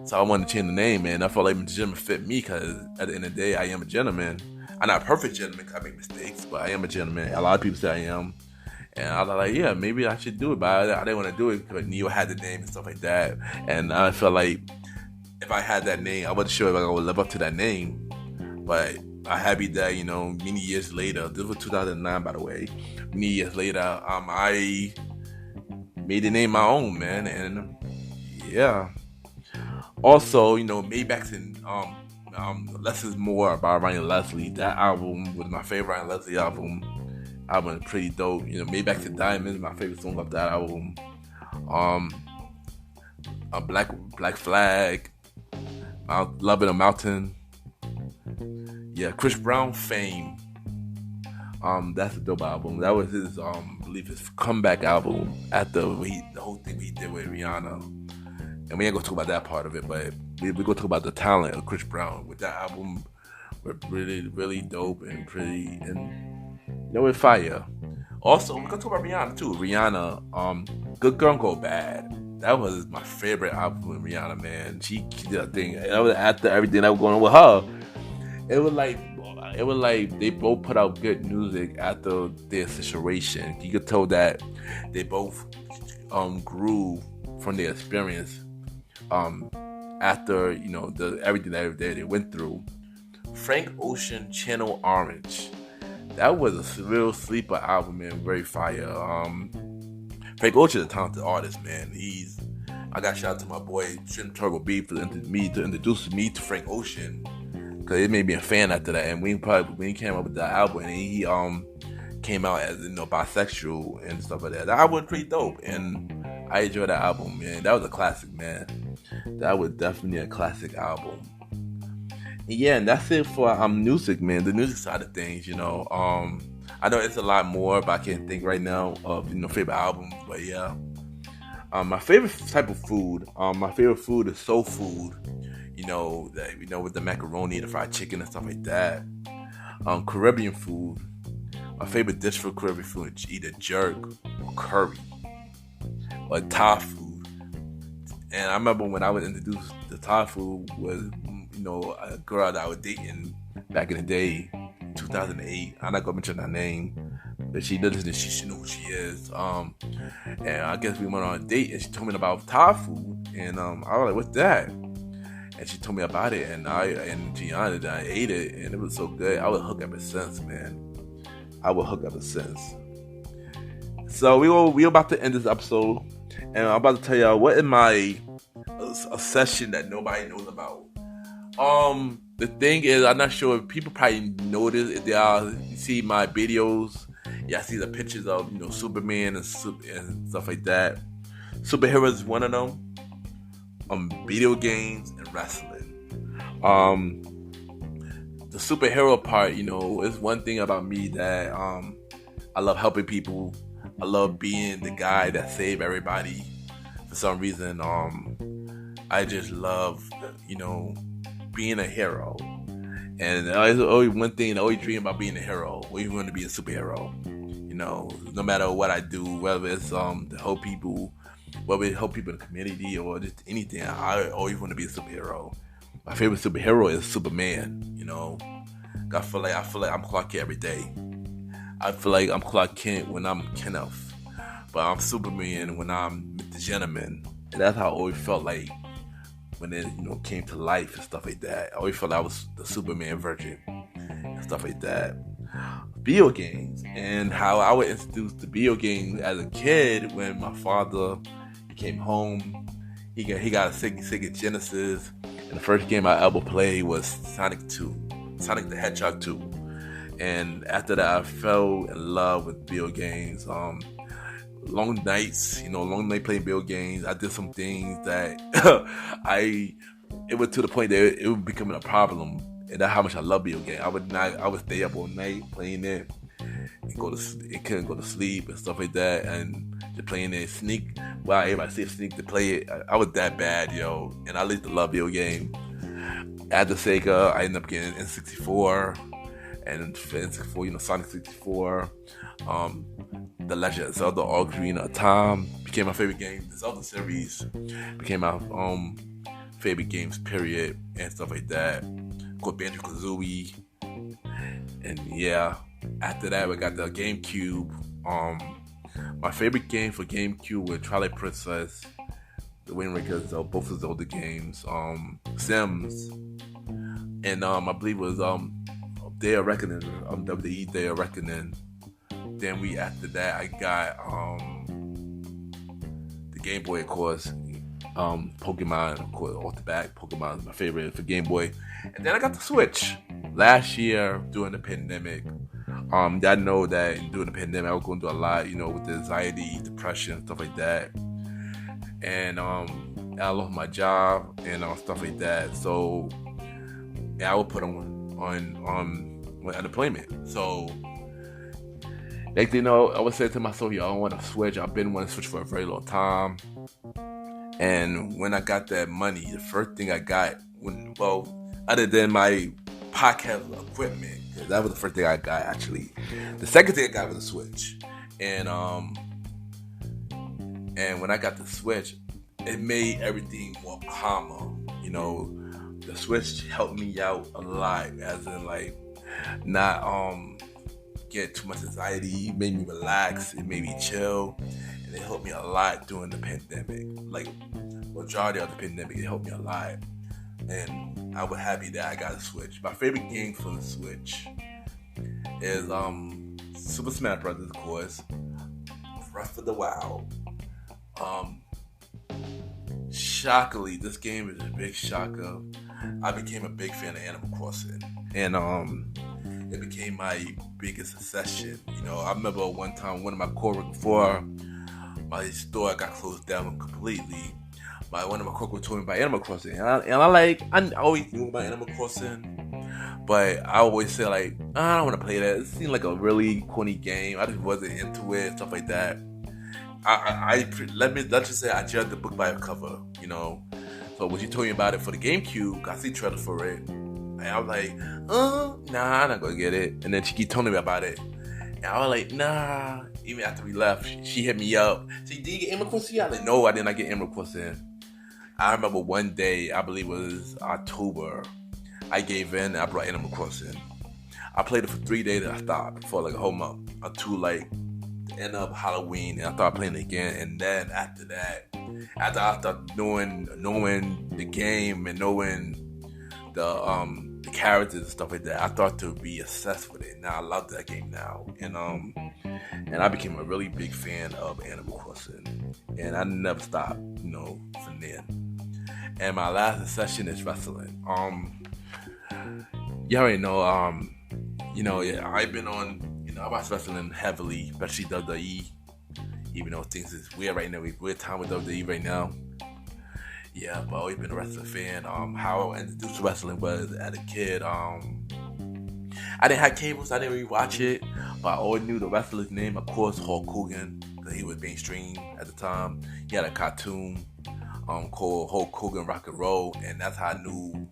so I wanted to change the name, and I felt like MrGentleman fit me, because at the end of the day, I am a gentleman. I'm not a perfect gentleman because I make mistakes, but I am a gentleman. A lot of people say I am. And I was like, yeah, maybe I should do it, but I didn't want to do it because Neo had the name and stuff like that. And I felt like if I had that name, I wasn't sure if I would live up to that name. But I'm happy that, many years later, this was 2009, by the way, many years later, I made the name my own, man. And yeah. Also, Maybach's in Less Is More by Ryan Leslie. That album was my favorite Ryan Leslie album. Album pretty dope. Maybach's and Diamonds, my favorite song off that album. A Black Flag, Love in a Mountain. Yeah, Chris Brown, Fame. That's a dope album. That was his I believe his comeback album after the whole thing he did with Rihanna. And we ain't gonna talk about that part of it, but we're gonna talk about the talent of Chris Brown with that album. Were really, really dope and pretty and it's fire. Also, we're gonna talk about Rihanna too. Rihanna, Good Girl Go Bad. That was my favorite album with Rihanna, man. She did a thing. That was after everything that was going on with her. It was like they both put out good music after their situation. You could tell that they both grew from their experience after everything that they went through. Frank Ocean, Channel Orange. That was a real sleeper album, man. Very fire. Frank Ocean is a talented artist, man. I got shout out to my boy Trim Turbo B to introduce me to Frank Ocean, because it made me a fan after that. And when he came up with that album, and he came out as bisexual and stuff like that. That album was pretty dope, and I enjoyed that album, man. That was a classic, man. That was definitely a classic album. Yeah, and that's it for music, man. The music side of things, I know it's a lot more, but I can't think right now of favorite albums. But yeah, my favorite type of food, my favorite food is soul food. With the macaroni, the fried chicken, and stuff like that. Caribbean food. My favorite dish for Caribbean food is either jerk or curry or Thai food. And I remember when I was introduced to Thai food was a girl that I was dating back in the day, 2008. I'm not gonna mention her name, but she does this. She know who she is. And I guess we went on a date, and she told me about Thai food, and I was like, "What's that?" And she told me about it, and I ate it, and it was so good. I was hooked ever since, man. So we about to end this episode, and I'm about to tell y'all what is my obsession that nobody knows about. The thing is, I'm not sure if people probably notice if you see my videos. Yeah, I see the pictures of Superman and stuff like that. Superheroes is one of them. Video games and wrestling. The superhero part, is one thing about me that I love helping people. I love being the guy that saved everybody. For some reason, I just love, being a hero. And it's always one thing, I always dream about being a hero. Always want to be a superhero. No matter what I do, whether it's to help people, whether it's help people in the community or just anything, I always want to be a superhero. My favorite superhero is Superman. I feel like I'm Clark Kent every day. I feel like I'm Clark Kent when I'm Kenneth, but I'm Superman when I'm MrGentleman. And that's how I always felt like when it came to life and stuff like that. I always felt like I was the Superman version and stuff like that. Video games, and how I was introduced to video games as a kid when my father came home. He got a Sega Genesis, and the first game I ever played was Sonic the Hedgehog 2. And after that, I fell in love with video games. Long nights, long night playing video games. I did some things that it was to the point that it was becoming a problem. And that's how much I love video games. I would stay up all night playing it and couldn't go to sleep and stuff like that, and just playing it, sneak while everybody said sneak to play it. I was that bad, and I used to love video game. After Sega, I ended up getting N64, and N64, Sonic 64, The Legend of Zelda: Ocarina of Time became my favorite game. The Zelda series became my favorite games, period, and stuff like that. Banjo-Kazooie, And yeah, after that, we got the GameCube. My favorite game for GameCube was Twilight Princess, The Wind Waker, both of Zelda games, Sims, and I believe it was Day of Reckoning, WWE Day of Reckoning. Then after that I got the Game Boy, of course, Pokemon, of course, off the back. Pokemon is my favorite for Game Boy. And then I got the Switch last year during the pandemic. I know that during the pandemic I was going through a lot, with the anxiety, depression, stuff like that. And I lost my job and stuff like that. So I would put on unemployment. So next thing you know, I would say to myself, I want to switch. I've been wanting to switch for a very long time. And when I got that money, the first thing I got, other than my podcast equipment, because that was the first thing I got actually. The second thing I got was a Switch. And when I got the Switch, it made everything more calmer. The Switch helped me out a lot, as in not get too much anxiety. It made me relax. It made me chill, and it helped me a lot during the pandemic. Majority of the pandemic, it helped me a lot, and I was happy that I got a Switch. My favorite game for the Switch is Super Smash Bros. Of course, Breath of the Wild. Shockingly, this game is a big shocker. I became a big fan of Animal Crossing, and it became my biggest obsession. I remember one time, one of my coworkers, before my store got closed down completely, one of my coworkers told me about Animal Crossing, and I always knew about Animal Crossing, but I always say I don't want to play that. It seemed like a really corny game. I just wasn't into it, stuff like that. Let's just say I judged the book by the cover, So when she told me about it for the GameCube, I see trailer for it, and I was like, nah, I'm not gonna get it. And then she keep telling me about it, and I was like, nah. Even after we left, she hit me up. She said, did you get Animal Crossing? I was like, no, I did not get Animal Crossing. I remember one day, I believe it was October, I gave in and I brought Animal Crossing. I played it for 3 days and I stopped for a whole month until the end of Halloween, and I started playing it again. And then after that, after I started knowing the game and knowing the characters and stuff like that, I started to be obsessed with it. Now I love that game now, and I became a really big fan of Animal Crossing, and I never stopped, from then. And my last obsession is wrestling. You already know, I've been on. I watch wrestling heavily, especially WWE. Even though things is weird right now, weird time with WWE right now. Yeah, but I've always been a wrestling fan. How I introduced to wrestling was as a kid. I didn't have cables, I didn't really watch it, but I always knew the wrestler's name, of course, Hulk Hogan, because he was mainstream at the time. He had a cartoon called Hulk Hogan Rock and Roll, and that's how I knew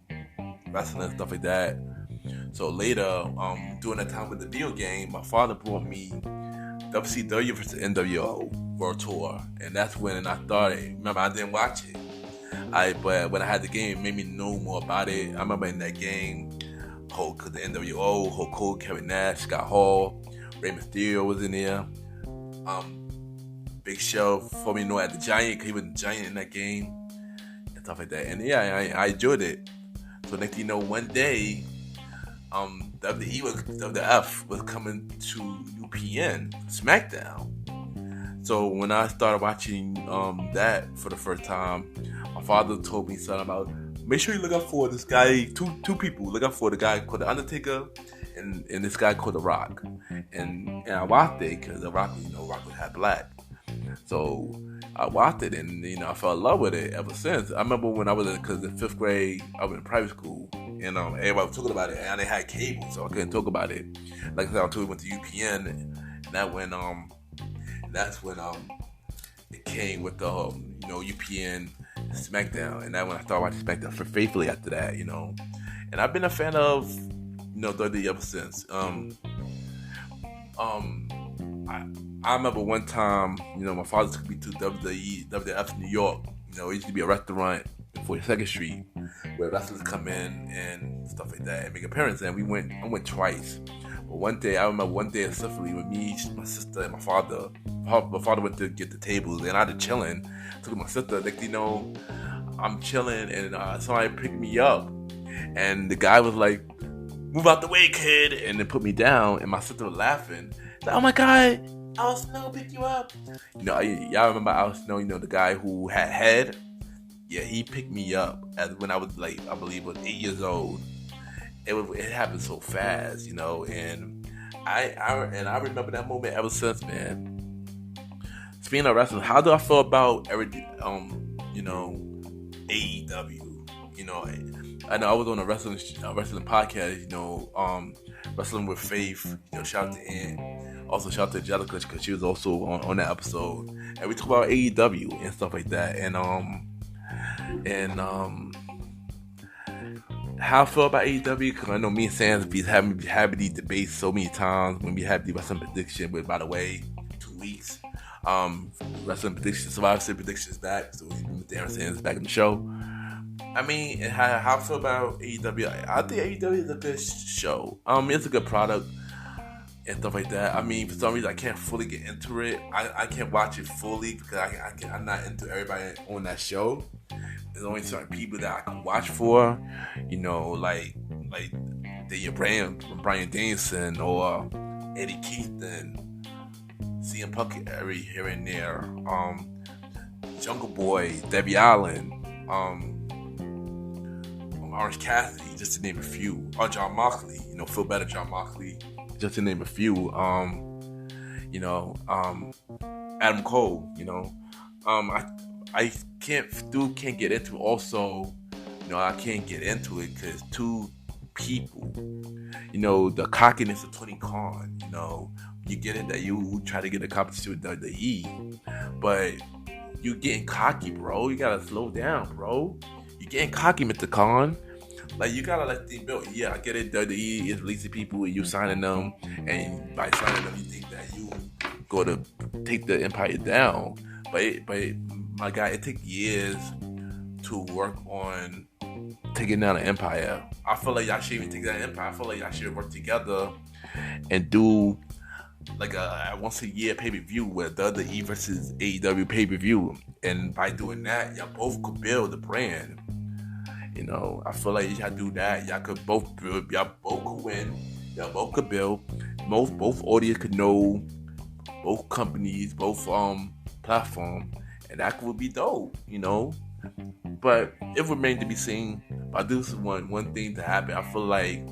wrestling and stuff like that. So later, during that time with the video game, my father brought me WCW vs. NWO World Tour, and that's when I started. Remember, I didn't watch it, but when I had the game, it made me know more about it. I remember in that game, the NWO, Hulk Hogan, Kevin Nash, Scott Hall, Rey Mysterio was in there. Big Show, for me, at the Giant, because he was the Giant in that game, and stuff like that. And yeah, I enjoyed it. So next thing you know, one day, WWF was coming to UPN, SmackDown. So when I started watching that for the first time, my father told me something about, make sure you look out for this guy, two people. Look out for the guy called The Undertaker and this guy called The Rock. And I watched it because The Rock, Rock was half black. So I watched it and, I fell in love with it ever since. I remember when I was in 5th grade, I was in private school. And everybody was talking about it, and I didn't have cable, so I couldn't talk about it. Like I said, until we went to UPN, and that's when it came with the UPN SmackDown, and that's when I started watching SmackDown faithfully after that, And I've been a fan of WWE ever since. I remember one time, my father took me to WWF New York. It used to be a restaurant in 42nd Street where wrestlers come in and stuff like that and make appearances. And I went twice. But one day, I remember one day specifically with me, my sister, and my father. My father went to get the tables, and I was chilling. Took my sister, I'm chilling, and somebody picked me up, and the guy was like, "Move out the way, kid," and then put me down, and my sister was laughing. Like, "Oh my God, Al Snow picked you up." Y'all remember Al Snow? The guy who had head. Yeah, he picked me up when I was I believe, 8 years old. It happened so fast, and I remember that moment ever since, man. Speaking of wrestling, how do I feel about everything? AEW. I know I was on a wrestling podcast. Wrestling with Faith. Shout out to Ann. Also shout out to Angelica because she was also on that episode, and we talk about AEW and stuff like that, and how I feel about AEW, because I know me and Sam be having these debates so many times when we have the wrestling prediction. But by the way, 2 weeks, wrestling prediction, Survivor Series predictions back, so with Darren Sands back in the show. I mean, how I feel about AEW, I think AEW is a good show. It's a good product and stuff like that. I mean, for some reason, I can't fully get into it. I can't watch it fully because I'm not into everybody on that show. There's only certain people that I can watch for, like Brian Danielson or Eddie Keaton, CM Punk here and there, Jungle Boy, Debbie Allen, Orange Cassidy, just to name a few, or John Moxley, Feel Better John Moxley, just to name a few, Adam Cole, I can't get into it. Also, I can't get into it because two people, the cockiness of Tony Khan, you get it that you try to get a competition with WWE, but you getting cocky, bro. You gotta slow down, bro. You getting cocky, Mr. Khan. Like, you gotta let things build. Yeah, I get it. WWE is releasing people and you signing them, and by signing them, you think that you go to take the empire down. But my guy, it takes years to work on taking down an empire. I feel like y'all should even take that empire. I feel like y'all should work together and do like a once a year pay-per-view with WWE versus AEW pay-per-view. And by doing that, y'all both could build the brand. I feel like y'all do that. Y'all both could win. Y'all both could build. Both audience could know both companies, both platform, and that would be dope, But it remains to be seen. But this is one thing to happen. I feel like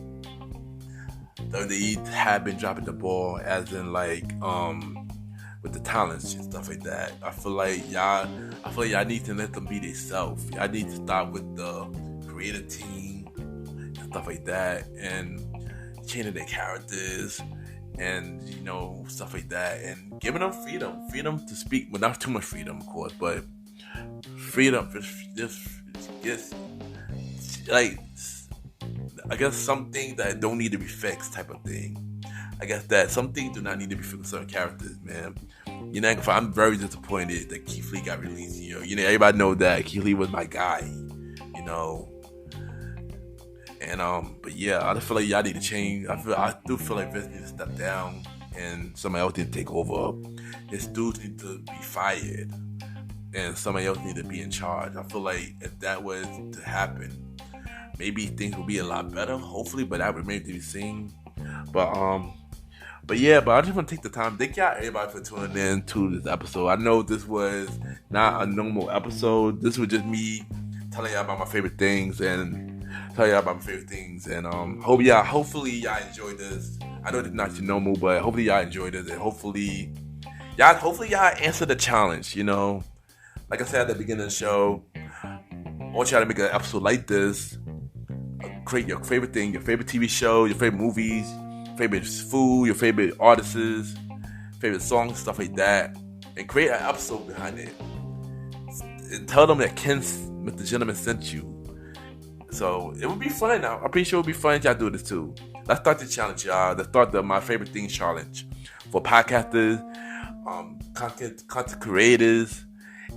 they have been dropping the ball, as in with the talents and stuff like that. I feel like y'all need to let them be themselves. Y'all need to start with the creative team and stuff like that, and changing their characters and stuff like that, and giving them freedom to speak. Well, not too much freedom, of course, but freedom, just like, I guess some things that don't need to be fixed, type of thing. I guess that some things do not need to be fixed with certain characters, man. I'm very disappointed that Keith Lee got released. Everybody know that Keith Lee was my guy, And but yeah, I just feel like y'all need to change. I do feel like Vince needs to step down and somebody else need to take over. His dudes need to be fired and somebody else need to be in charge. I feel like if that was to happen, maybe things will be a lot better, hopefully, but that remains to be seen. But I just want to take the time. Thank y'all everybody for tuning in to this episode. I know this was not a normal episode. This was just me telling y'all about my favorite things and hopefully y'all enjoyed this. I know it's not your normal, but hopefully y'all enjoyed it, and hopefully y'all answered the challenge. Like I said at the beginning of the show, I want y'all to make an episode like this. Create your favorite thing, your favorite TV show, your favorite movies, favorite food, your favorite artists, favorite songs, stuff like that, and create an episode behind it. And tell them that MrGentleman sent you. So it would be fun now. I'm pretty sure it would be fun if y'all do this too. Let's start the challenge, y'all. Let's start my favorite things challenge for podcasters, content creators,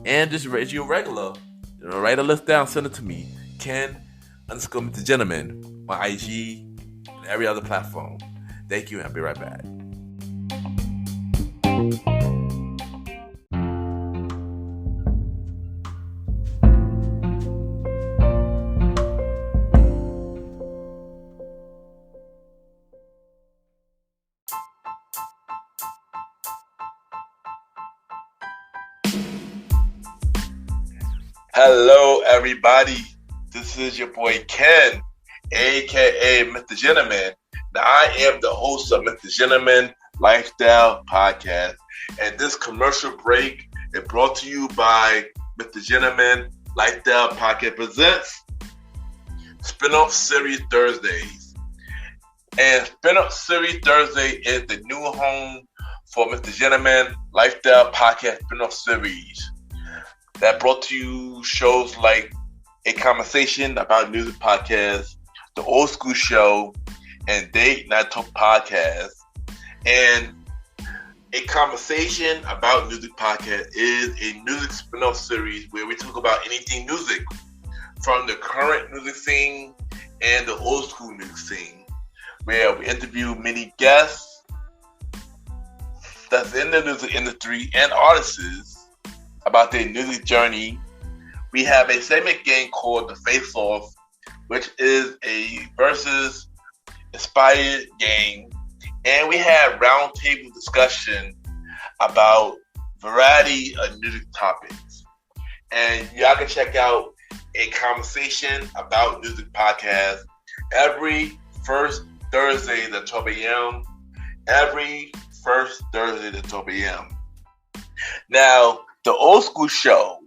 and just your regular. Write a list down, send it to me. Ken_MrGentleman on IG and every other platform. Thank you, and I'll be right back. Hello, everybody. This is your boy Ken, aka MrGentleman. Now, I am the host of MrGentleman Lifestyle Podcast, and this commercial break is brought to you by MrGentleman Lifestyle Podcast presents Spin-off Series Thursdays. And Spin-off Series Thursday is the new home for MrGentleman Lifestyle Podcast Spin-off Series. That brought to you shows like A Conversation About Music Podcast, The Old School Show, and Date Night Talk Podcast. And A Conversation About Music Podcast is a music spin-off series where we talk about anything music, from the current music scene and the old school music scene, where we interview many guests that's in the music industry and artists about their music journey. We have a segment game called The Face Off, which is a versus inspired game. And we have roundtable discussion about variety of music topics. And y'all can check out A Conversation About Music Podcast every first Thursday at 12 a.m. Every first Thursday at 12 a.m. Now, the Old School Show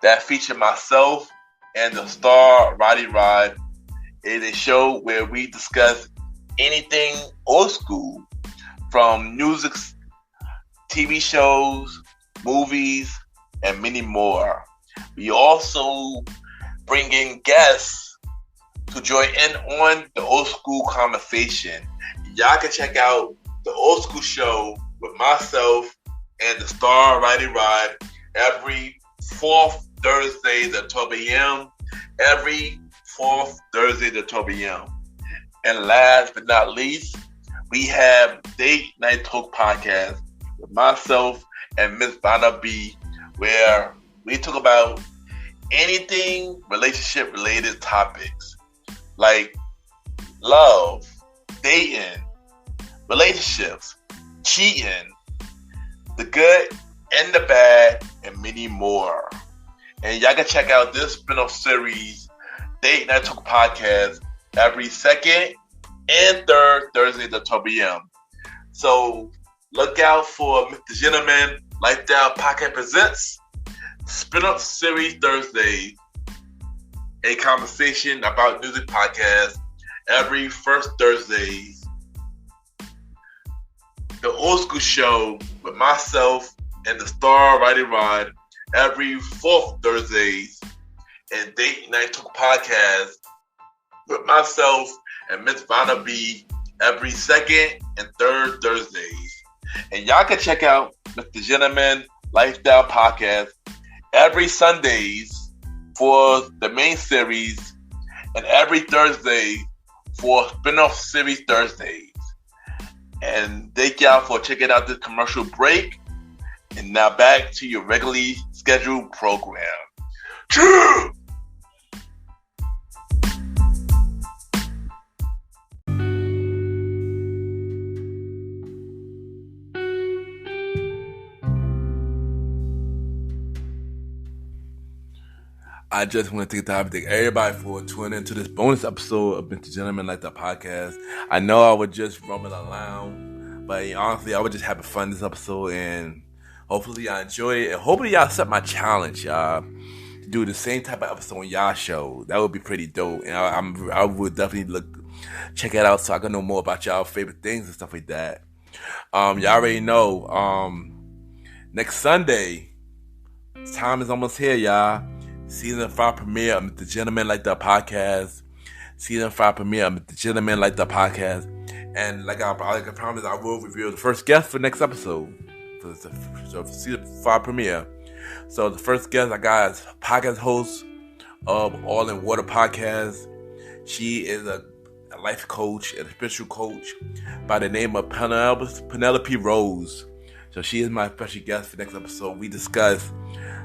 that featured myself and the star Roddy Rod is a show where we discuss anything old school, from music, TV shows, movies, and many more. We also bring in guests to join in on the old school conversation. Y'all can check out the Old School Show with myself and the star Roddy Rod every fourth Thursday at 12 a.m. Every fourth Thursday at 12 a.m. And last but not least, we have Date Night Talk Podcast with myself and Miss Vanna B, where we talk about anything relationship related topics like love, dating, relationships, cheating, the good and the bad, and many more. And y'all can check out this spin-off series, Date Night Talk Podcast, every second and third Thursday at 12 p.m. So look out for MrGentleman Lifestyle Podcast presents Spin-off Series Thursday, A Conversation About Music Podcast every first Thursday. The Old School Show with myself and the star Roddy Rod every fourth Thursdays, and Date Night Talk Podcast with myself and Miss Vanna B every second and third Thursdays. And y'all can check out MrGentleman Lifestyle Podcast every Sundays for the main series and every Thursday for spin-off series Thursdays. And thank y'all for checking out this commercial break. And now back to your regularly scheduled program. True! I just want to take the time to thank everybody for tuning into this bonus episode of MrGentleman Lifestyle Podcast. I know I was just rumbling around, but honestly, I was just having fun this episode, and hopefully y'all enjoy it. And hopefully y'all accept my challenge, y'all, to do the same type of episode on y'all show. That would be pretty dope, and I would definitely check it out so I can know more about y'all favorite things and stuff like that. Y'all already know. Next Sunday, time is almost here, y'all. Season 5 premiere of MrGentleman Lifestyle Podcast. Season 5 premiere of MrGentleman Lifestyle Podcast. And like I promised, I will reveal the first guest for next episode. So season 5 premiere. So the first guest I got is podcast host of All in Water Podcast. She is a life coach and spiritual coach by the name of Penelope Rose. So she is my special guest for the next episode. We discuss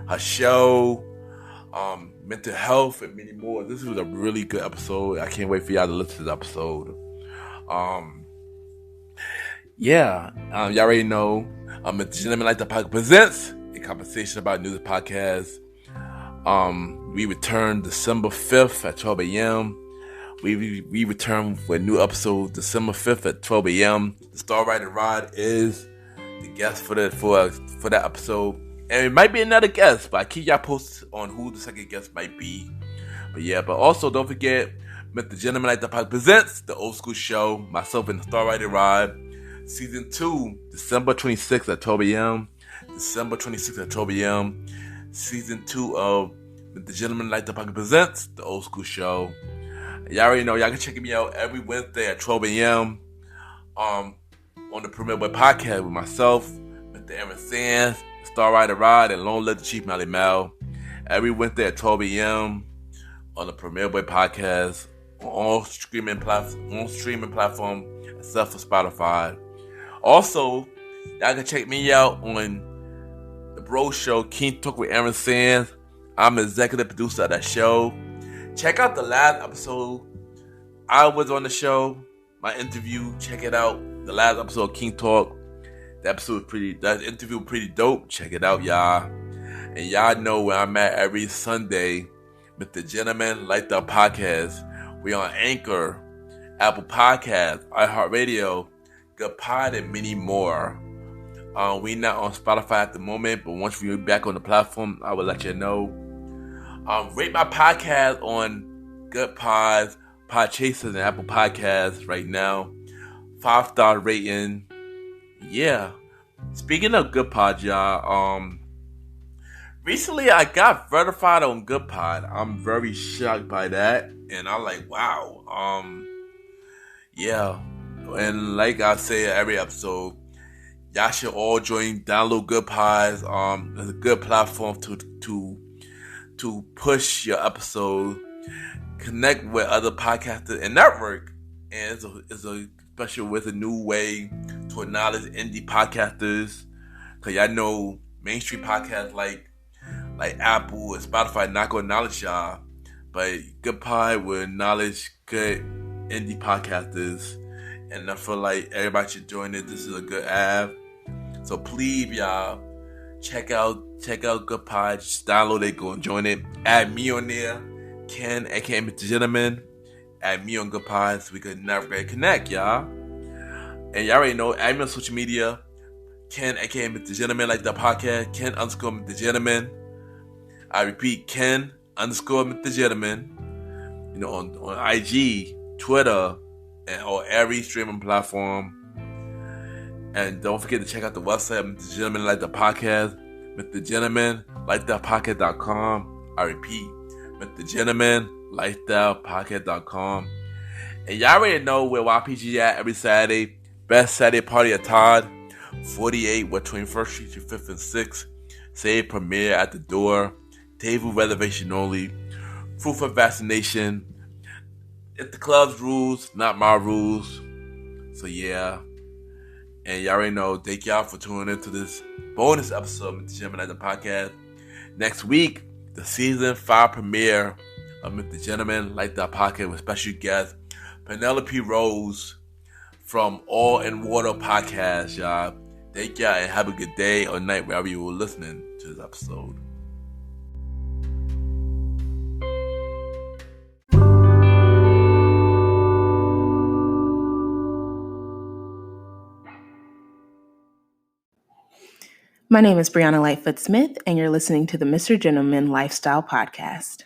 her show, mental health, and many more. This was a really good episode. I can't wait for y'all to listen to the episode. Y'all already know MrGentleman Lifestyle Podcast presents a conversation about news podcast. We return December 5th at 12 a.m. We return for a new episode December 5th at 12 a.m. The Star Rider Rod is the guest for that episode. And it might be another guest, but I keep y'all posted on who the second guest might be. But also don't forget, MrGentleman Lifestyle Podcast presents the Old School Show, myself and the Star Rider Rod, Season 2, December 26th at 12 a.m. December 26th at 12 a.m. Season 2 of MrGentleman Lifestyle Podcast presents the Old School Show. Y'all already know, y'all can check me out every Wednesday at 12 a.m. On the Premier Boy Podcast with myself, Mr. Aaron Sands, Star Rider Rod, and Lone Legend Chief Mally Mal. Every Wednesday at 12 a.m. on the Premier Boy Podcast on all streaming platform except for Spotify. Also, y'all can check me out on the Bro Show, King Talk with Aaron Sands. I'm the executive producer of that show. Check out the last episode. I was on the show, my interview. Check it out. The last episode of King Talk. That interview pretty dope. Check it out, y'all. And y'all know where I'm at every Sunday with the MrGentleman Lifestyle Podcast. We on Anchor, Apple Podcasts, iHeartRadio, Good Pod, and many more. We not on Spotify at the moment, but once we're back on the platform, I will let you know. Rate my podcast on Good Pods, Podcasers, and Apple Podcasts right now. 5-star rating. Yeah. Speaking of Good Pod, y'all, recently I got verified on Good Pod. I'm very shocked by that, and I'm like, wow. Yeah. And like I say every episode, y'all should all download Good Pods. It's a good platform to push your episode, connect with other podcasters and network, and it's a special with a new way to acknowledge indie podcasters, cause y'all know mainstream podcasts like Apple and Spotify not gonna acknowledge y'all, but Good Pod will acknowledge good indie podcasters, and I feel like everybody should join it. This is a good app, so please y'all check out Good Pod. Just download it, go and join it. Add me on there, Ken, aka MrGentleman. Add me on Good Pod so we can navigate, connect, y'all. And y'all already know, add me on social media, Ken, aka MrGentleman, like the podcast, Ken _ MrGentleman. I repeat, Ken _ MrGentleman. You know, on IG, Twitter, and on every streaming platform. And don't forget to check out the website, MrGentleman Like the Podcast, MrGentlemanLifestylePodcast.com. I repeat, MrGentlemanLifestylePodcast.com. And y'all already know where YPG at every Saturday. Best Saturday Party at Todd, 48 West 21st Street to 5th and 6th. Say premiere at the door. Table reservation only. Proof of vaccination. It's the club's rules, not my rules. So yeah. And y'all already know, thank y'all for tuning into this bonus episode of MrGentleman Lifestyle Podcast. Next week, the season 5 premiere of MrGentleman Lifestyle Podcast with special guest Penelope Rose from All in Water Podcast, y'all. Thank y'all and have a good day or night wherever you were listening to this episode. My name is Brianna Lightfoot Smith, and you're listening to the MrGentleman Lifestyle Podcast.